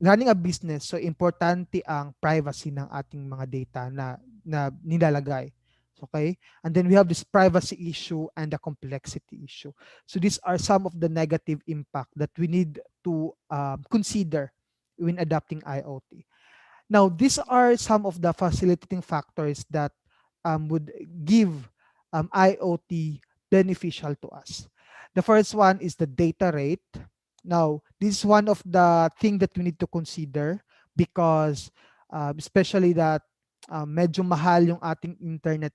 running a business, so importante ang privacy ng ating mga data na nilalagay. Okay? And then we have this privacy issue and the complexity issue. So these are some of the negative impact that we need to consider when adopting IoT. Now, these are some of the facilitating factors that would give IoT beneficial to us. The first one is the data rate. Now, this is one of the thing that we need to consider because especially that medyo mahal yung ating internet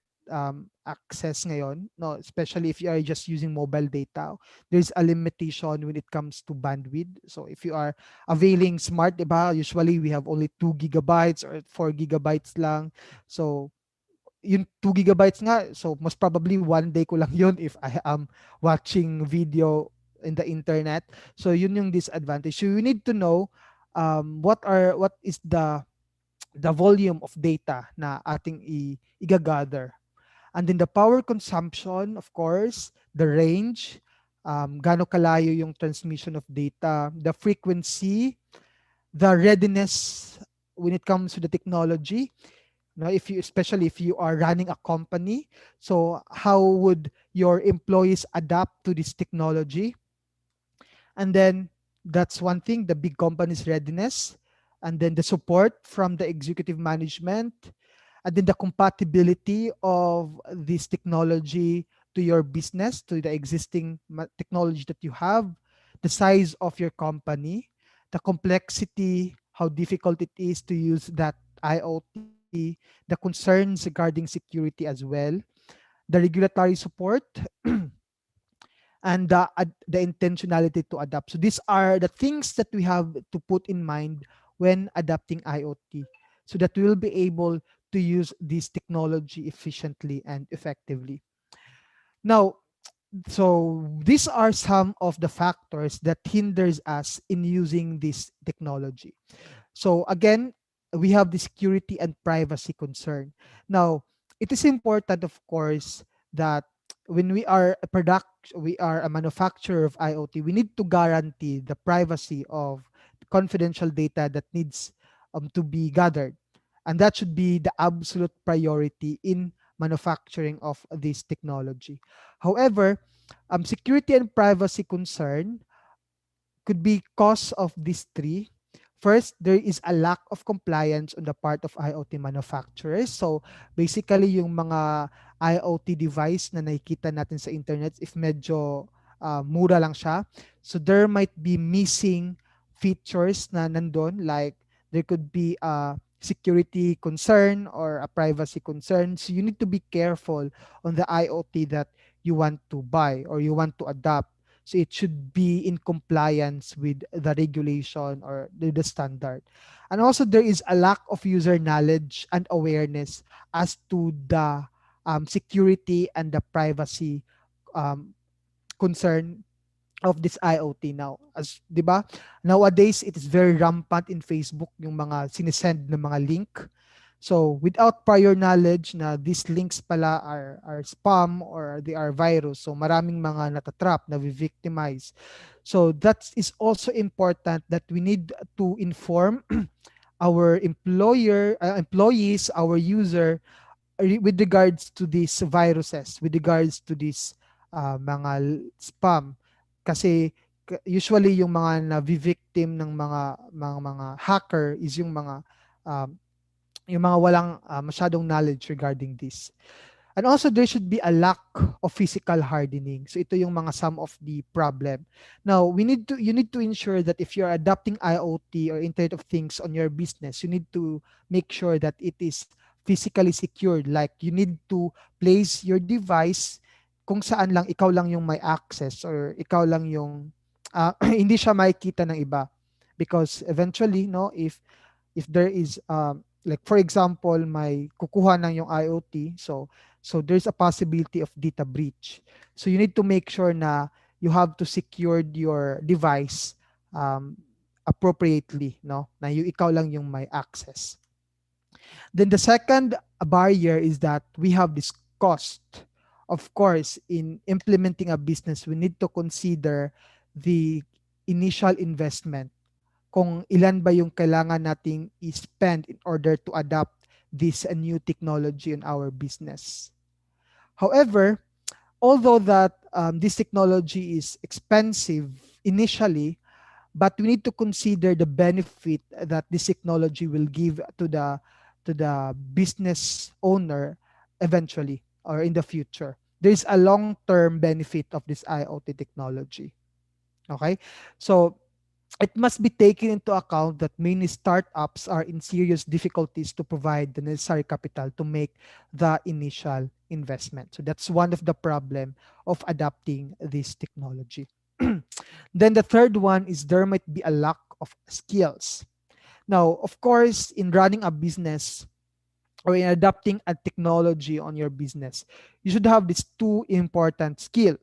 access ngayon, no, especially if you are just using mobile data. There's a limitation when it comes to bandwidth. So if you are availing smart, diba, usually we have only 2 gigabytes or 4 gigabytes lang. So yung 2 gigabytes nga, so most probably one day ko lang yun if I am watching video in the internet. So yun yung disadvantage. So you need to know what is the volume of data na ating i-gather. And then the power consumption, of course, the range, gaano kalayo yung transmission of data, the frequency, the readiness when it comes to the technology. Now, if you, especially if you are running a company, so how would your employees adapt to this technology? And then that's one thing, the big company's readiness, and then the support from the executive management, and then the compatibility of this technology to your business, to the existing technology that you have, the size of your company, the complexity, how difficult it is to use that IoT, the concerns regarding security as well, the regulatory support, and the intentionality to adapt. So these are the things that we have to put in mind when adapting IoT so that we will be able to use this technology efficiently and effectively. Now, so these are some of the factors that hinders us in using this technology. So again, we have the security and privacy concern. Now, it is important, of course, that when we are a manufacturer of IoT, we need to guarantee the privacy of confidential data that needs to be gathered. And that should be the absolute priority in manufacturing of this technology. However, security and privacy concern could be cause of these three. First, there is a lack of compliance on the part of IoT manufacturers. So basically yung mga IoT device na nakikita natin sa internet, if medyo mura lang siya, so there might be missing features na nandun, like there could be a security concern or a privacy concern. So you need to be careful on the IoT that you want to buy or you want to adopt. So it should be in compliance with the regulation or the standard. And also there is a lack of user knowledge and awareness as to the security and the privacy um, concern of this IoT now. As 'di ba? Nowadays it is very rampant in Facebook yung mga sinesend na mga link. So without prior knowledge na these links pala are spam or they are virus. So maraming mga natatrap, na victimize. So that is also important that we need to inform our employees, our user with regards to these viruses, with regards to this mga spam. Kasi usually yung mga na-victim ng mga hacker is um, yung mga walang masyadong knowledge regarding this. And also there should be a lack of physical hardening. So ito yung mga some of the problem. Now, you need to ensure that if you're adopting IoT or Internet of Things on your business, you need to make sure that it is physically secured. Like you need to place your device kung saan lang ikaw lang yung may access or ikaw lang yung hindi siya makikita ng iba. Because eventually, no, if there is like for example may kukuha ng yung IoT, so there's a possibility of data breach. So you need to make sure na you have to secure your device appropriately, no, na ikaw lang yung may access. Then the second barrier is that we have this cost. Of course, in implementing a business, we need to consider the initial investment, kung ilan ba yung kailangan nating i-spend in order to adopt this new technology in our business. However, although that this technology is expensive initially, but we need to consider the benefit that this technology will give to the business owner eventually or in the future. There's a long-term benefit of this IoT technology. Okay? So it must be taken into account that many startups are in serious difficulties to provide the necessary capital to make the initial investment. So that's one of the problem of adopting this technology. Then the third one is there might be a lack of skills. Now, of course, in running a business or in adopting a technology on your business, you should have these two important skill.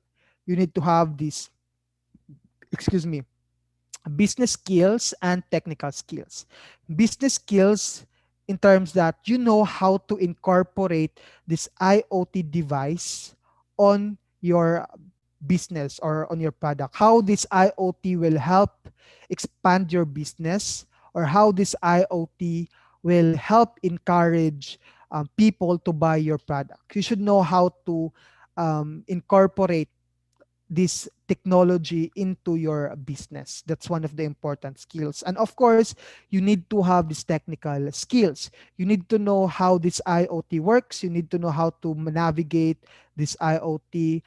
You need to have this, excuse me, business skills and technical skills. Business skills in terms that you know how to incorporate this IoT device on your business or on your product. How this IoT will help expand your business, or how this IoT will help encourage people to buy your product. You should know how to incorporate this technology into your business. That's one of the important skills. And of course, you need to have these technical skills. You need to know how this IoT works. You need to know how to navigate this IoT,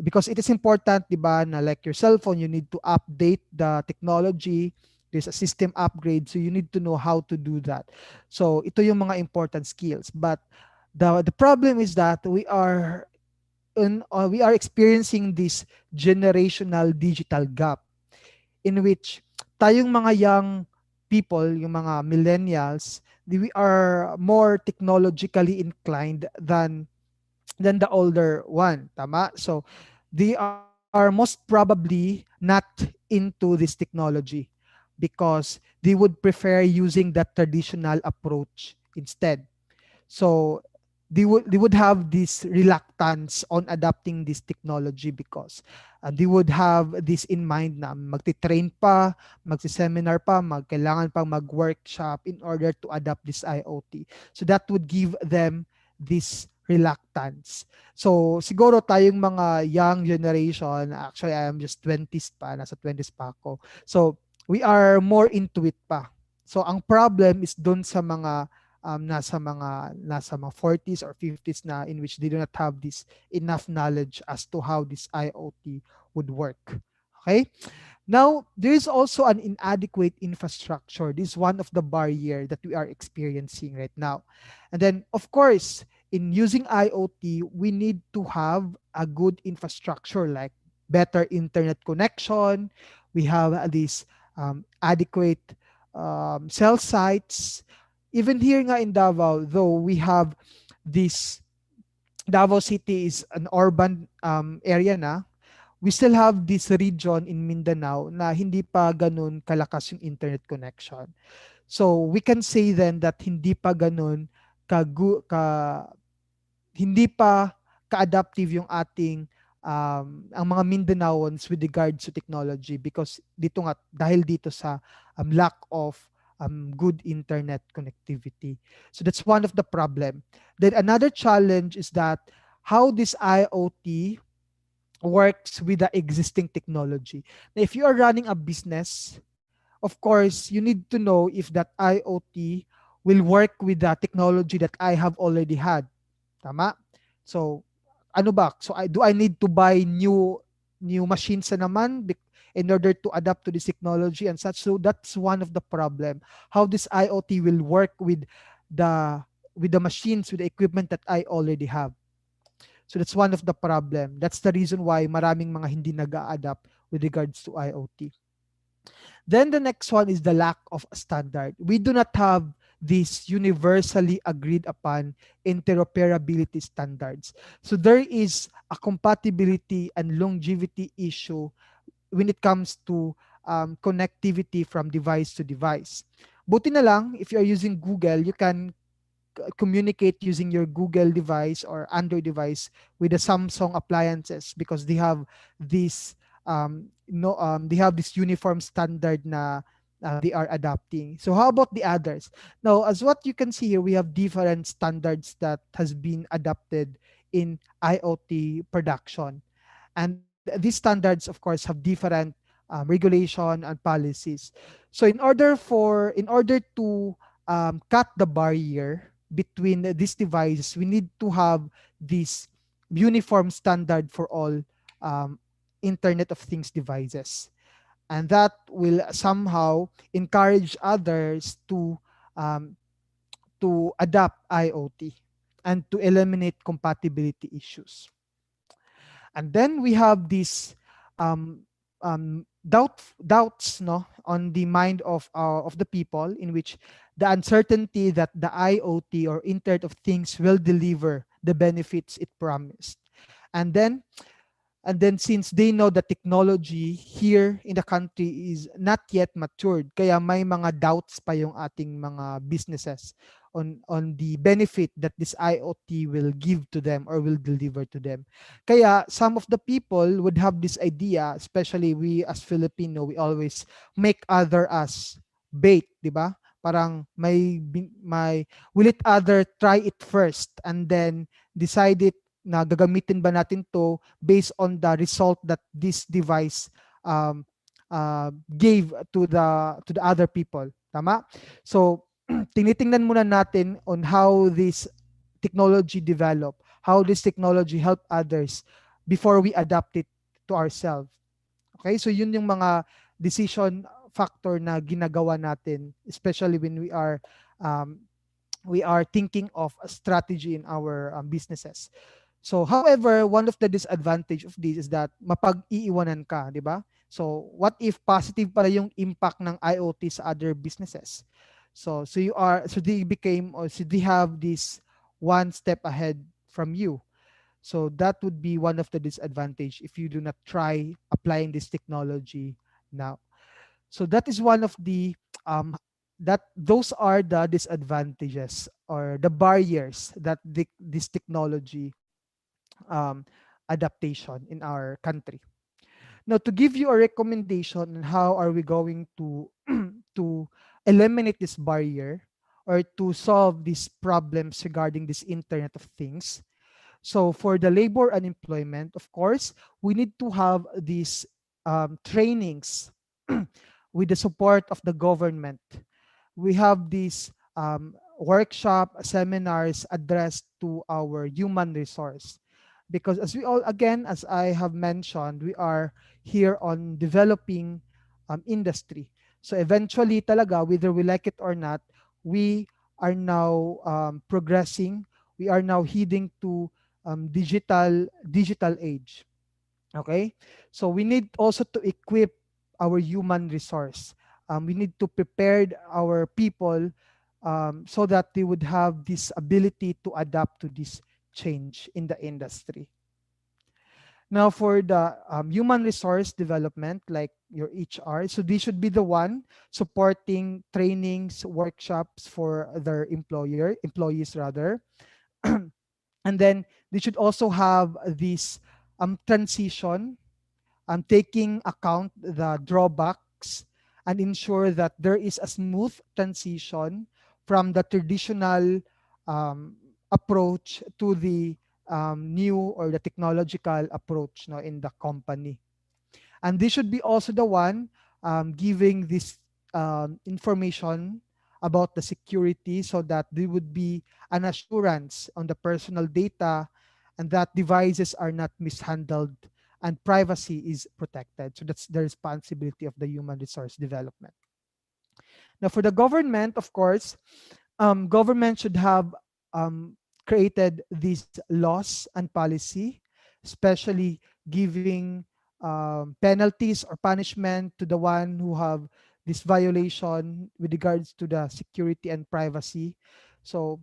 because it is important, di ba, na like your cell phone, you need to update the technology. There's a system upgrade, so you need to know how to do that. So ito yung mga important skills. But the problem is that we are experiencing this generational digital gap in which tayong mga young people, yung mga millennials, we are more technologically inclined than the older one. Tama? So they are most probably not into this technology because they would prefer using that traditional approach instead. So they would have this reluctance on adopting this technology because they would have this in mind na magti-train pa, magsi-seminar pa, kailangan pang mag-workshop in order to adopt this IoT. So that would give them this reluctance. So siguro tayong mga young generation, actually I am just 20s pa, nasa 20s pa ako. So we are more into it pa. So ang problem is dun sa mga nasa mga 40s or 50s na, in which they do not have this enough knowledge as to how this IoT would work. Okay? Now, there is also an inadequate infrastructure. This is one of the barrier that we are experiencing right now. And then, of course, in using IoT, we need to have a good infrastructure like better internet connection. We have this adequate cell sites. Even here nga in Davao, though we have this, Davao City is an urban area na, we still have this region in Mindanao na hindi pa ganun kalakas yung internet connection. So we can say then that hindi pa ganun hindi pa ka-adaptive yung ating ang mga Mindanaoans with regards to technology, because dito nga dahil dito sa lack of good internet connectivity. So that's one of the problem. Then another challenge is that how this IoT works with the existing technology. Now, if you are running a business, of course, you need to know if that IoT will work with the technology that I have already had. Tama? So, ano ba? So, do I need to buy new machines na naman in order to adapt to this technology and such? So, that's one of the problem. How this IoT will work with the machines, with the equipment that I already have. So that's one of the problem. That's the reason why maraming mga hindi nag-a-adapt with regards to IoT. Then the next one is the lack of a standard. We do not have these universally agreed upon interoperability standards. So there is a compatibility and longevity issue when it comes to connectivity from device to device. Buti na lang, if you are using Google, you can communicate using your Google device or Android device with the Samsung appliances, because they have this they have this uniform standard na they are adopting. So how about the others? Now, as what you can see here, we have different standards that has been adopted in IoT production. And these standards, of course, have different regulation and policies. So in order to cut the barrier between these devices, we need to have this uniform standard for all um, Internet of Things devices, and that will somehow encourage others um, to adopt IoT and to eliminate compatibility issues. And then we have these doubts, no, on the mind of the people, in which the uncertainty that the IoT or Internet of Things will deliver the benefits it promised. And then since they know the technology here in the country is not yet matured, kaya may mga doubts pa yung ating mga businesses on the benefit that this IoT will give to them or will deliver to them. Kaya some of the people would have this idea, especially we as Filipino, we always make other as bait, di ba? Parang may will it other try it first and then decide it na gagamitin ba natin to based on the result that this device um, gave to the other people. Tama? So, tinitingnan muna natin on how this technology develop, how this technology help others before we adapt it to ourselves. Okay? So, yun yung mga decision factor na ginagawa natin, especially when um, we are thinking of a strategy in our businesses. So, however, one of the disadvantage of this is that mapag-iiwanan ka, di ba? So, what if positive pala yung impact ng IoT sa other businesses? So they became, or so they have this one step ahead from you. So that would be one of the disadvantage if you do not try applying this technology now. So that is one of the that those are the disadvantages or the barriers that this technology um, adaptation in our country. Now, to give you a recommendation on how are we going to to eliminate this barrier or to solve these problems regarding this Internet of Things. So, for the labor and employment, of course, we need to have these trainings with the support of the government. We have these workshop seminars addressed to our human resource, because as we all, again, as I have mentioned, we are here on developing industry. So eventually talaga, whether we like it or not, we are now progressing, we are now heading to digital age. Okay, so we need also to equip our human resource. We need to prepare our people so that they would have this ability to adapt to this change in the industry. Now, for the human resource development, like your HR, so they should be the one supporting trainings, workshops for their employees rather. And then they should also have this transition, taking account the drawbacks and ensure that there is a smooth transition from the traditional approach to the new or the technological approach, no, in the company. And they should be also the one giving this information about the security, so that there would be an assurance on the personal data and that devices are not mishandled and privacy is protected. So that's the responsibility of the human resource development. Now, for the government, of course, government should have created these laws and policy, especially giving penalties or punishment to the one who have this violation with regards to the security and privacy. So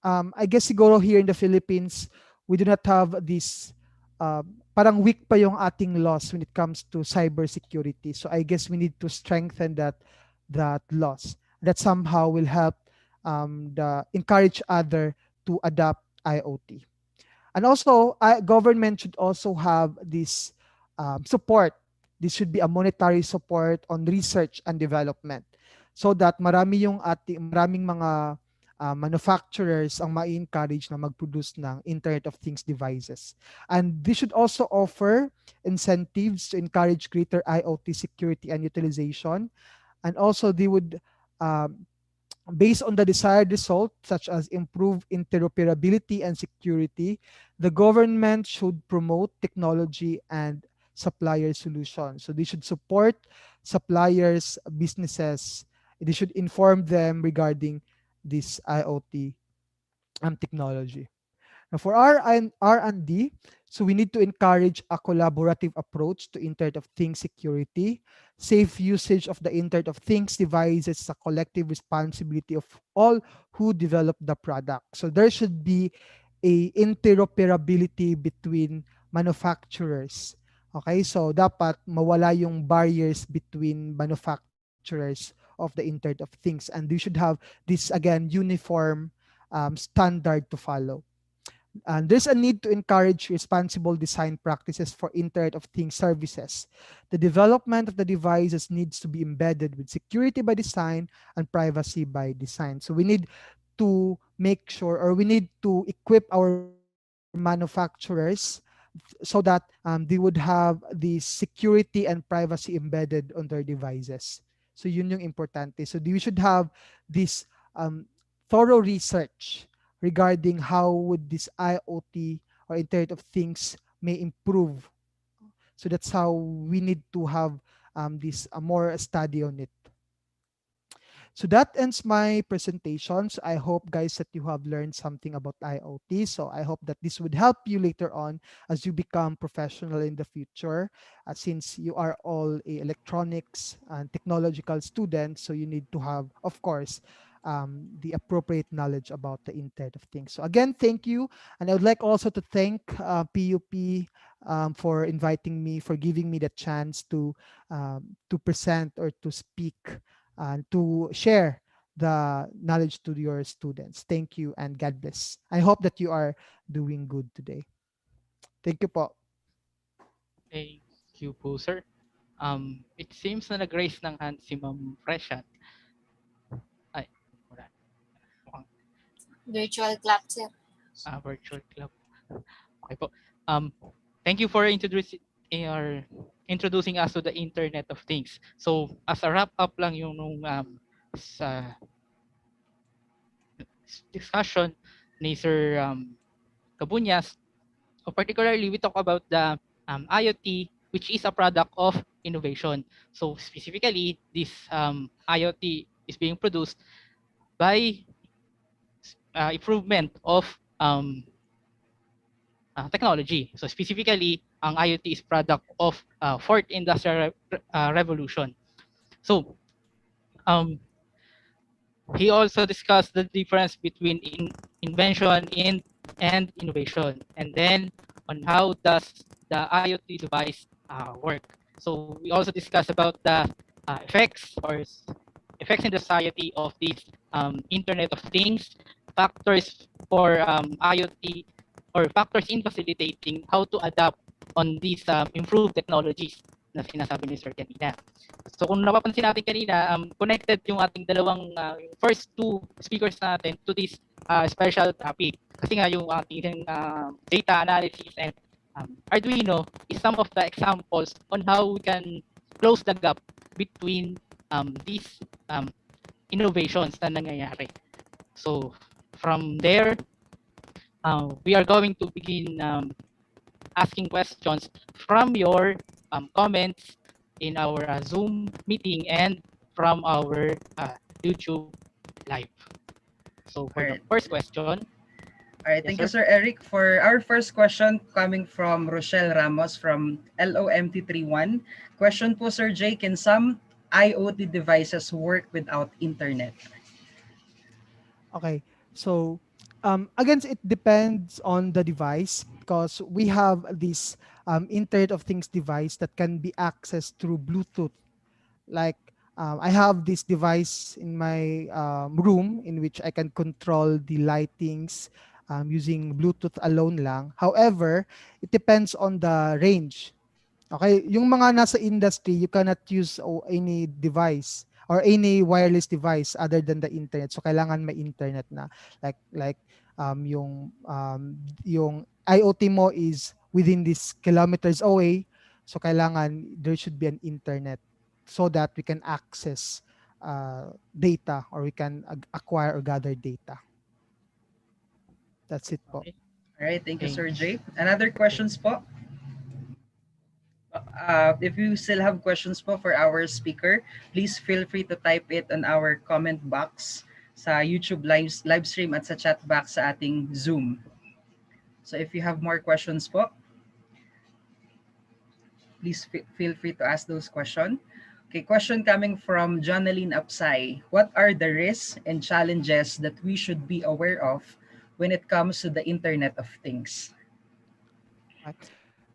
I guess siguro here in the Philippines, we do not have this parang weak pa yung ating laws when it comes to cybersecurity. So I guess we need to strengthen that laws. That somehow will help the encourage other to adopt IoT. And also, government should also have this support. This should be a monetary support on research and development, so that maraming mga manufacturers ang ma-encourage na mag-produce ng Internet of Things devices. And they should also offer incentives to encourage greater IoT security and utilization. And also they would, um, based on the desired result, such as improved interoperability and security, the government should promote technology and supplier solutions. So they should support suppliers, businesses. They should inform them regarding this IoT technology. Now for R&D, so we need to encourage a collaborative approach to Internet of Things security. Safe usage of the Internet of Things devices is a collective responsibility of all who develop the product. So there should be a interoperability between manufacturers. Okay, so dapat mawala yung barriers between manufacturers of the Internet of Things, and they should have this again uniform standard to follow. And there's a need to encourage responsible design practices for Internet of Things services. The development of the devices needs to be embedded with security by design and privacy by design. So we need to make sure, or we need to equip our manufacturers so that they would have the security and privacy embedded on their devices. So yun yung importante. So we should have this thorough research regarding how would this IoT or Internet of Things may improve. So that's how we need to have this more study on it. So that ends my presentation. So I hope, guys, that you have learned something about IoT. So I hope that this would help you later on as you become professional in the future. Since you are all a electronics and technological students, so you need to have, of course, the appropriate knowledge about the Internet of Things. So again, thank you. And I would like also to thank PUP for inviting me, for giving me the chance to present or to speak and to share the knowledge to your students. Thank you and God bless. I hope that you are doing good today. Thank you po. Thank you po, sir. It seems na nag-raise ng hand si Ma'am Freshat. Ay, wala. Mukhang Virtual clap, sir. virtual club. Okay po. Thank you for introducing us to the Internet of Things. So, as a wrap up lang yung nung sa discussion ni Sir Cabuñas, particularly we talk about the IoT, which is a product of innovation. So specifically, this IoT is being produced by improvement of technology. So specifically, ang IoT is product of fourth industrial revolution. So he also discussed the difference between invention and innovation, and then on how does the IoT device work. So we also discussed about the effects effects in the society of this Internet of Things, factors for IoT, or factors in facilitating how to adapt on these improved technologies na sinasabi ni Sir kanina. So kung napapansin natin kanina, connected yung ating dalawang yung first two speakers natin to this special topic. Kasi nga yung ating data analysis and Arduino is some of the examples on how we can close the gap between these innovations na nangyayari. So from there, we are going to begin asking questions from your comments in our Zoom meeting and from our YouTube live. So for the Alright. first question, All right, yes, thank you, sir. Sir Eric. For our first question coming from Rochelle Ramos from LOMT31. Question po, Sir Jay, can some IoT devices work without internet? Okay. So again, it depends on the device because we have this Internet of Things device that can be accessed through Bluetooth. Like I have this device in my room in which I can control the lightings using Bluetooth alone lang. However, it depends on the range. Okay, yung mga nasa industry, you cannot use any device or any wireless device other than the internet. So kailangan may internet na, like yung IoT mo is within these kilometers away. So kailangan there should be an internet so that we can access data, or we can acquire or gather data. That's it po. Okay. All right, thank you, Sir Thanks. Jay. Another questions po? If you still have questions po for our speaker, please feel free to type it on our comment box sa YouTube live stream at sa chat box sa ating Zoom. So if you have more questions po, please feel free to ask those questions. Okay, question coming from Jonaline Apsay. What are the risks and challenges that we should be aware of when it comes to the Internet of Things?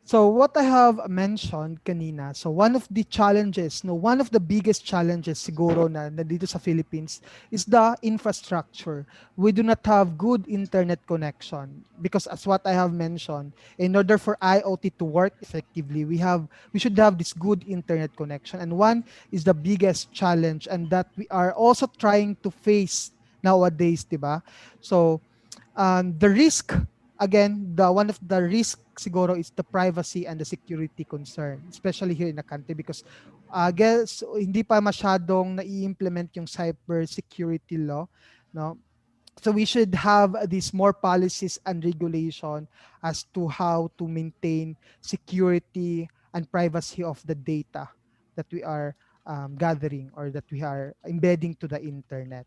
So what I have mentioned kanina, so one of the challenges, no, one of the biggest challenges siguro na dito sa Philippines is the infrastructure. We do not have good internet connection because, as what I have mentioned, in order for IoT to work effectively, we should have this good internet connection. And one is the biggest challenge, and that we are also trying to face nowadays, diba? So the risk, again, the one of the risk siguro is the privacy and the security concern, especially here in the country, because guess hindi pa masyadong nai-implement yung cyber security law, no? So we should have these more policies and regulation as to how to maintain security and privacy of the data that we are gathering, or that we are embedding to the internet.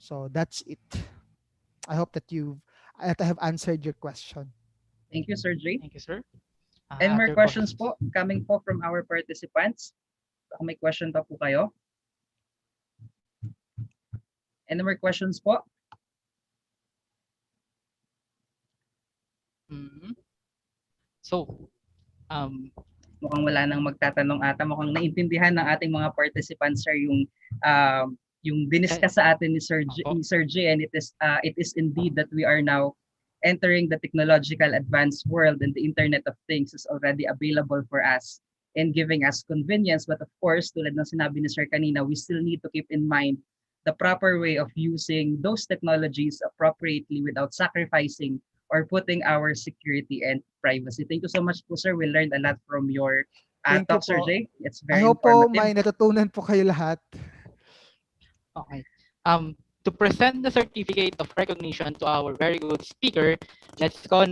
So that's it. I hope that I have answered your question. Thank you, Sir Jay. Thank you, sir. Any more Other questions questions? po coming po from our participants? Baka may question pa po kayo. Any more questions po? Mhm. So, Mukhang wala nang magtatanong ata. Mukhang naintindihan ng ating mga participants, sir, yung diniscuss sa atin Opo. Ni Sir J, and it is indeed that we are now entering the technological advanced world, and the Internet of Things is already available for us and giving us convenience. But of course, tulad ng sinabi ni Sir kanina, we still need to keep in mind the proper way of using those technologies appropriately without sacrificing or putting our security and privacy. Thank you so much po, sir. We learned a lot from your Thank you talk, Sir po. Jay. It's I very hope po informative. may natutunan po kayo lahat. Okay. To present the certificate of recognition to our very good speaker, let's call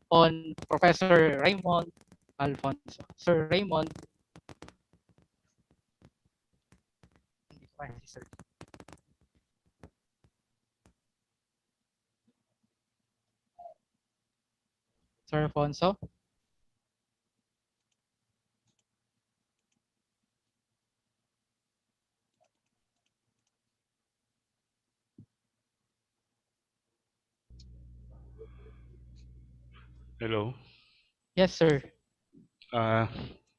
on Professor Raymond Alfonso. Sir Raymond. Sir. Sir Alfonso. Hello. Yes, sir.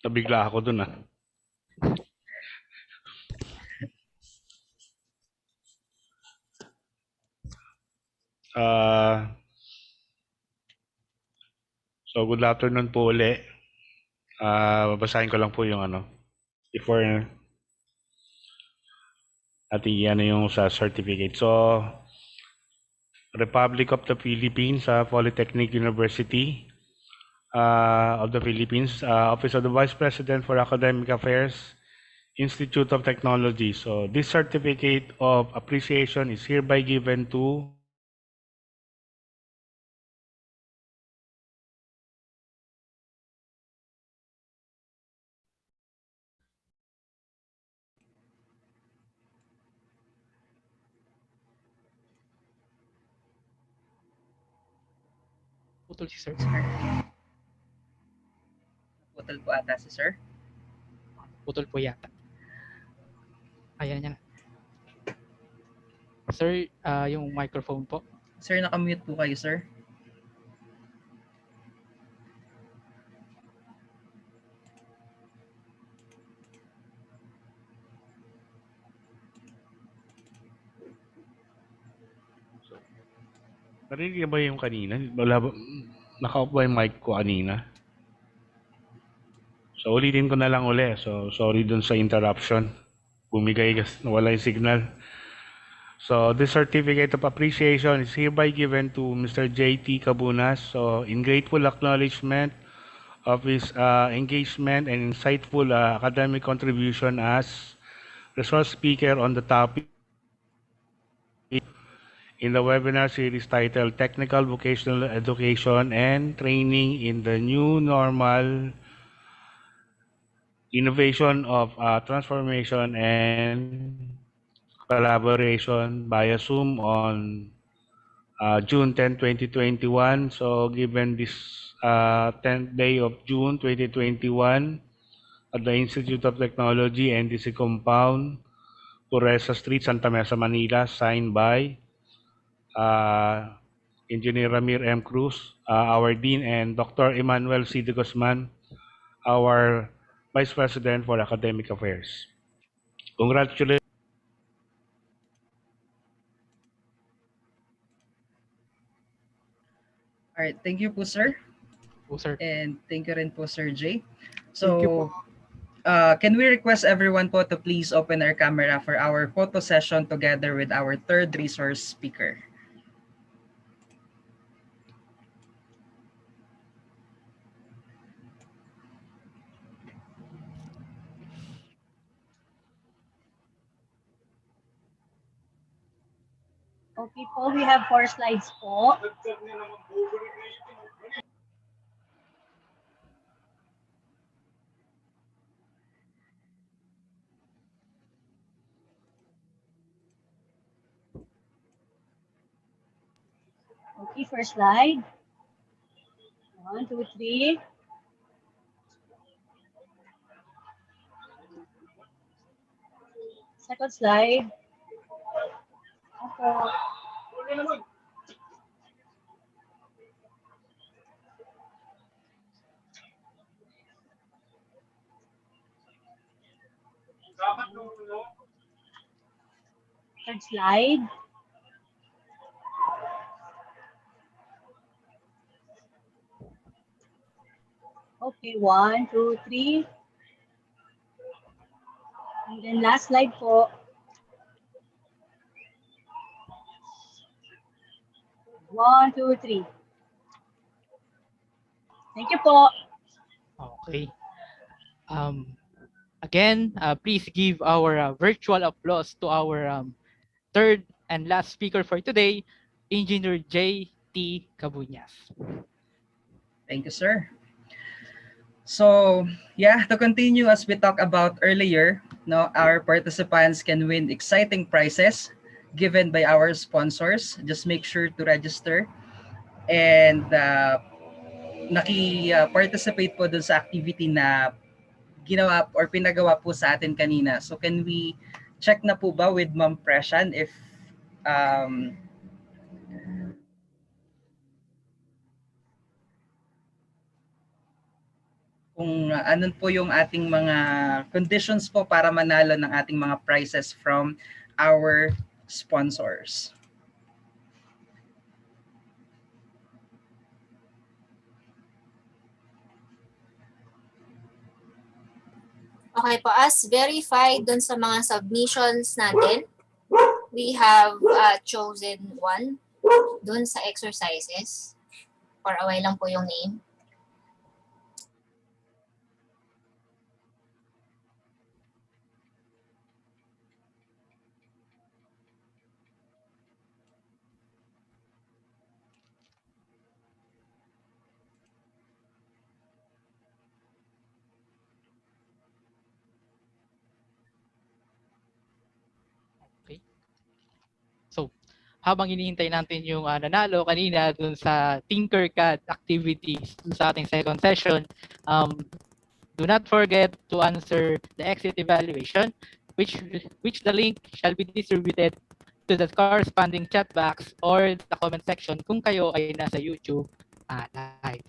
Nabigla ako dun ah. So good afternoon po uli. Babasahin ko lang po yung before ating yung sa certificate. So Republic of the Philippines, Polytechnic University of the Philippines, Office of the Vice President for Academic Affairs, Institute of Technology. So this certificate of appreciation is hereby given to Putol si sir. Putol po ata si sir. Putol po yata. Ayan yan. Sir, yung microphone po. Sir, nakamute po kayo, sir. Narinig ba yung kanina? Naka-off ba yung mic ko kanina? So ulitin ko na lang uli. So sorry dun sa interruption. Bumigay kasi nawala yung signal. So this certificate of appreciation is hereby given to Mr. J.T. Cabunas. So in grateful acknowledgement of his engagement and insightful academic contribution as resource speaker on the topic in the webinar series titled Technical Vocational Education and Training in the New Normal, Innovation of Transformation and Collaboration via Zoom on June 10, 2021. So given this 10th day of June 2021 at the Institute of Technology and NDC Compound, Puresa Street, Santa Mesa, Manila, signed by uh, Engineer Ramir M. Cruz, our Dean, and Dr. Emmanuel C. de Guzman, our Vice President for Academic Affairs. Congratulations. All right, thank you po, sir. Po, sir. And thank you rin po, Sir Jay. Thank you po. So, can we request everyone po to please open our camera for our photo session together with our third resource speaker. Okay po, we have 4 slides po. Okay, first slide. 1, 2, 3. Second slide. Opo. Third slide. Okay, 1, 2, 3. And then last slide po. 1, 2, 3. Thank you po. Okay. Again, please give our virtual applause to our third and last speaker for today, Engineer J.T. Cabuñas. Thank you, sir. So, yeah, to continue as we talked about earlier, no, our participants can win exciting prizes given by our sponsors. Just make sure to register and participate po dun sa activity na ginawa or pinagawa po sa atin kanina. So can we check na po ba with Ma'am Preshan if um, kung anong po yung ating mga conditions po para manalo ng ating mga prizes from our sponsors. Okay po, as verified dun sa mga submissions natin, we have chosen one dun sa exercises. For a while lang po yung name. Okay. So, habang hinihintay natin yung nanalo kanina dun sa Tinkercad activities dun sa ating second session, do not forget to answer the exit evaluation, which the link shall be distributed to the corresponding chat box or the comment section kung kayo ay nasa YouTube live.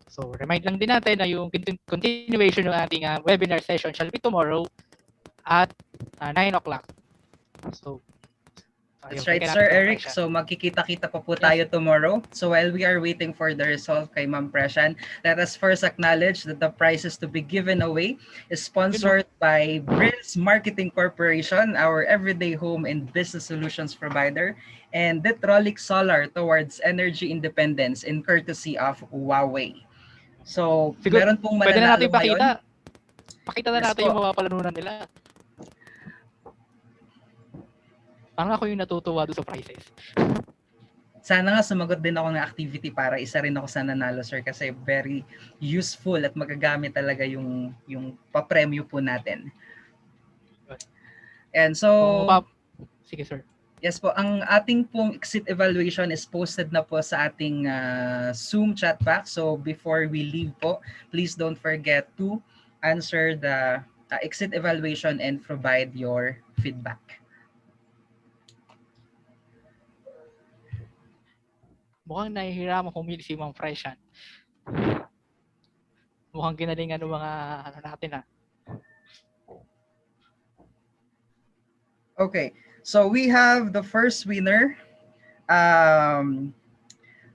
So, remind lang din natin na yung continuation ng ating webinar session shall be tomorrow at 9 o'clock. So, That's Ayun, right, bigyan Sir natin Eric. celebration. So magkikita-kita pa po Yes. tayo tomorrow. So while we are waiting for the result kay Ma'am Preshan, let us first acknowledge that the prizes to be given away is sponsored by Brills Marketing Corporation, our everyday home and business solutions provider, and Detrolic Solar towards energy independence in courtesy of Huawei. So, Siguro, meron pong pwede na natin mananalo ngayon. ipakita. Pakita na Yes natin yung po. mga palanunan nila. Parang ako yung natutuwa doon sa prizes. Sana nga sumagot din ako ng activity para isa rin ako sa nanalo, sir, kasi very useful at magagamit talaga yung papremyo po natin. And so, Sige, sir. yes po, ang ating pong exit evaluation is posted na po sa ating Zoom chat box. So before we leave po, please don't forget to answer the exit evaluation and provide your feedback. Mukhang nahihiraman humili si Ma'am Freshan. Mukhang ginalingan ng mga natin Okay, so we have the first winner.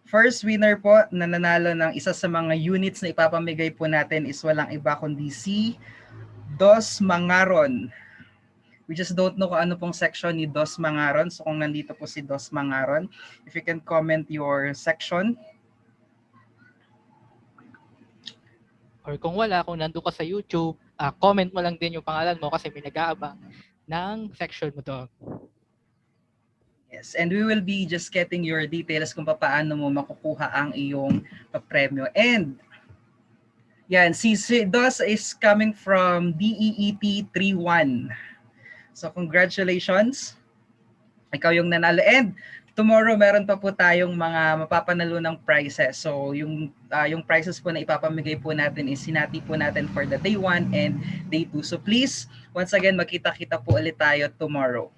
First winner po na nanalo ng isa sa mga units na ipapamigay po natin is walang iba kundi si Dos Mangaron. We just don't know kung ano pong section ni Dos Mangaron. So kung nandito po si Dos Mangaron, if you can comment your section. Or kung wala, kung nandun ka sa YouTube, comment mo lang din yung pangalan mo kasi may nag-aabang ng section mo doon. Yes, and we will be just getting your details kung paano mo makukuha ang iyong papremyo. And yan, si Dos is coming from DEET 31. So congratulations. Ikaw yung nanalo. And tomorrow meron pa po tayong mga mapapanalo ng prizes. So yung prizes po na ipapamigay po natin is sinati po natin for the day 1 and day 2. So please, once again, magkita-kita po ulit tayo tomorrow.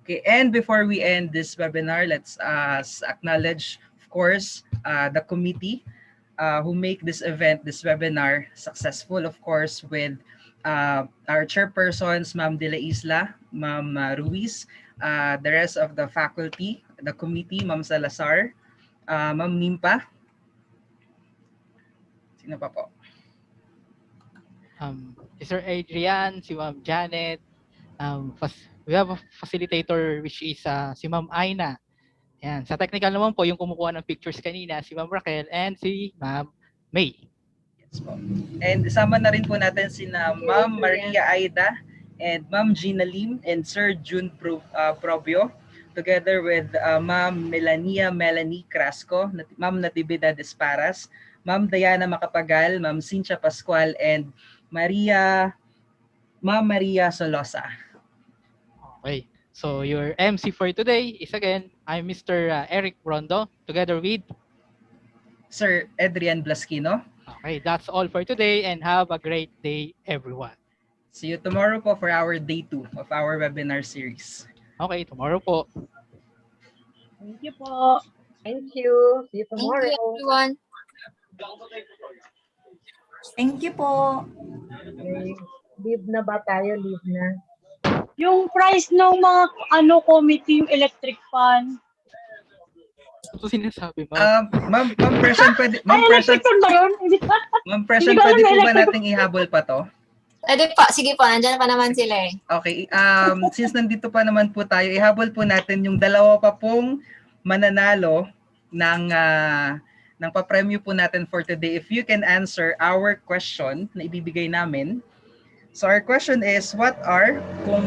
Okay, and before we end this webinar, let's acknowledge, of course, the committee who make this event, this webinar successful, of course, with our chairpersons, Ma'am De La Isla, Ma'am Ruiz, the rest of the faculty, the committee, Ma'am Salazar, Ma'am Nimpa. Sino pa po? Si Sir Adrian, si Ma'am Janet, we have a facilitator which is si Ma'am Aina. Yan. Sa technical naman po, yung kumukuha ng pictures kanina, si Ma'am Raquel and si Ma'am May. Yes po. And isama na rin po natin si Ma'am Maria Aida and Ma'am Gina Lim and Sir June Probio, together with Ma'am Melanie Crasco, Ma'am Natividad Esparas, Ma'am Diana Macapagal, Ma'am Cynthia Pascual, and Ma'am Maria Solosa. Okay. So your MC for today is again, I'm Mr. Eric Rondo, together with Sir Adrian Blasquino. Okay, that's all for today and have a great day, everyone. See you tomorrow po for our day 2 of our webinar series. Okay, tomorrow po. Thank you po. Thank you. See you Thank tomorrow. you, everyone. Thank you po. Okay. Leave na ba tayo? Leave na. Yung price ng mga committee, yung electric fan. Ito sinasabi, Ma'am Preshan, pwede, Ma'am electric Preshan, fan ba yun? Ma'am Preshan, Hindi ko alam pwede na po ba electric- nating ihabol pa to? Pwede po, sige po, nandyan pa naman sila eh. Okay, since nandito pa naman po tayo, ihabol po natin yung dalawa pa pong mananalo ng papremyo po natin for today. If you can answer our question na ibibigay namin. So our question is, kung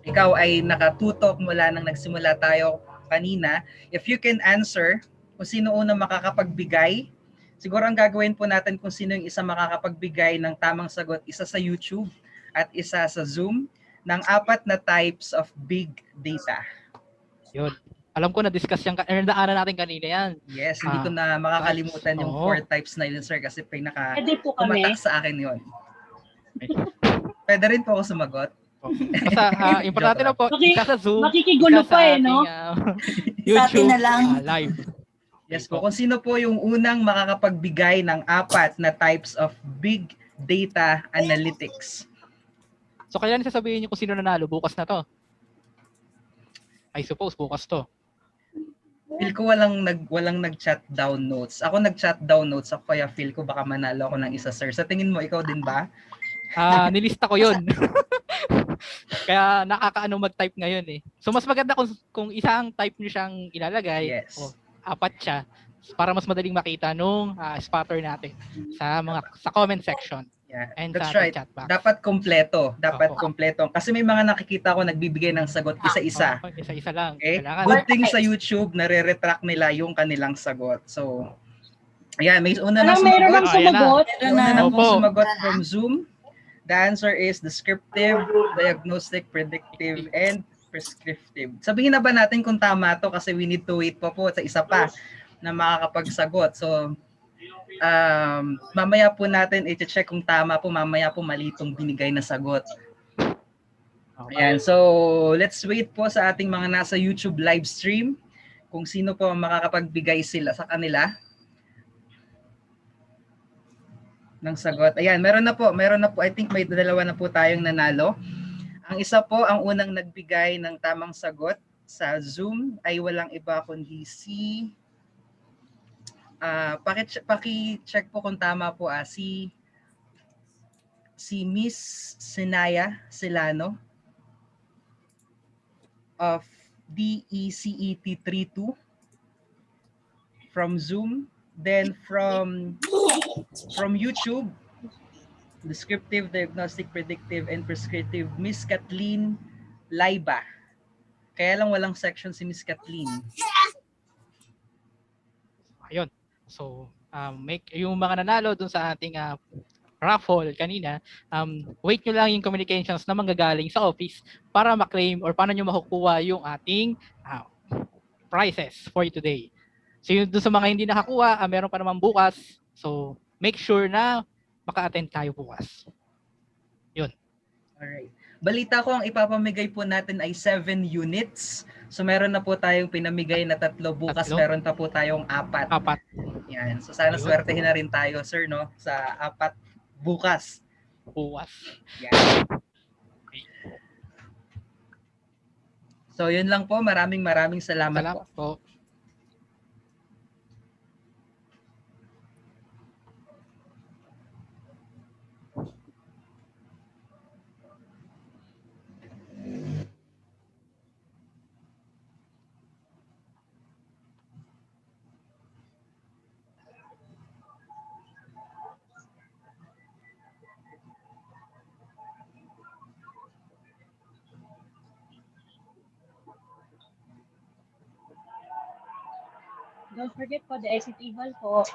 ikaw ay nakatutok mula nang nagsimula tayo kanina, if you can answer kung sino unang makakapagbigay, siguro ang gagawin po natin kung sino yung isa makakapagbigay ng tamang sagot, isa sa YouTube at isa sa Zoom, ng 4 na types of big data. Yun. Alam ko na-discuss yung naaral natin kanina yan. Yes, hindi ko na makakalimutan yung Oo. 4 types na yun, sir, kasi Pwede po kami. tumatak sa akin yun. Pwede rin po ako sumagot. Basta, importante na po, isa sa Zoom, Makikigulo isa sa pa eh, ating, no? Sa atin YouTube na lang. Live. Yes po, kung sino po yung unang makakapagbigay ng 4 na types of big data analytics. So, kailan sasabihin niyo kung sino nanalo? Bukas na to. I suppose bukas to. Feel ko walang nag-chat down notes. Ako nag-chat down notes ako kaya feel ko baka manalo ako ng isa, sir. Sa tingin mo, ikaw din ba? Nilista ko yun. Kaya nakakaano mag-type ngayon eh. So mas maganda kung isang type niyo siyang ilalagay o Yes. apat siya para mas madaling makita nung spotter natin sa comment section Yeah, and that's sa ating right. chat box. Dapat kompleto. Dapat Oo. kompleto. Kasi may mga nakikita ko nagbibigay ng sagot isa-isa. Isa-isa lang. Okay? Kailangan Good thing sa YouTube, nare-retract nila yung kanilang sagot. So, ayan, may una na Parang meron sumagot. ng sumagot. May una na Opo. pong sumagot from Zoom. The answer is descriptive, diagnostic, predictive, and prescriptive. Sabihin na ba natin kung tama to kasi we need to wait pa po sa isa pa na makakapagsagot. So, mamaya po natin i-check kung tama po, mamaya po mali itong binigay na sagot. Ayan, so let's wait po sa ating mga nasa YouTube live stream kung sino po ang makakapagbigay sila sa kanila ng sagot. Ayan, meron na po. I think may dalawa na po tayong nanalo. Ang isa po, ang unang nagbigay ng tamang sagot sa Zoom ay walang iba kundi paki-check po kung tama po si Miss Sinaya Silano of DECET 32 from Zoom. Then from YouTube, descriptive, diagnostic, predictive, and prescriptive, Miss Kathleen Laiba. Kaya lang walang section si Miss Kathleen. Ayun. So, make yung mga nanalo dun sa ating raffle kanina, wait nyo lang yung communications na manggagaling sa office para ma-claim or paano nyo makukuha yung ating prizes for today. So yun dun sa mga hindi nakakuha, meron pa naman bukas. So make sure na maka-attend tayo bukas. Yun. Alright. Balita ko ang ipapamigay po natin ay 7 units. So meron na po tayong pinamigay na 3 bukas, meron pa po tayong 4. Yan. So sana swertehin na rin tayo, sir, no? Sa 4 bukas. Yan. So yun lang po. Maraming salamat po. Don't forget po the exit eval po.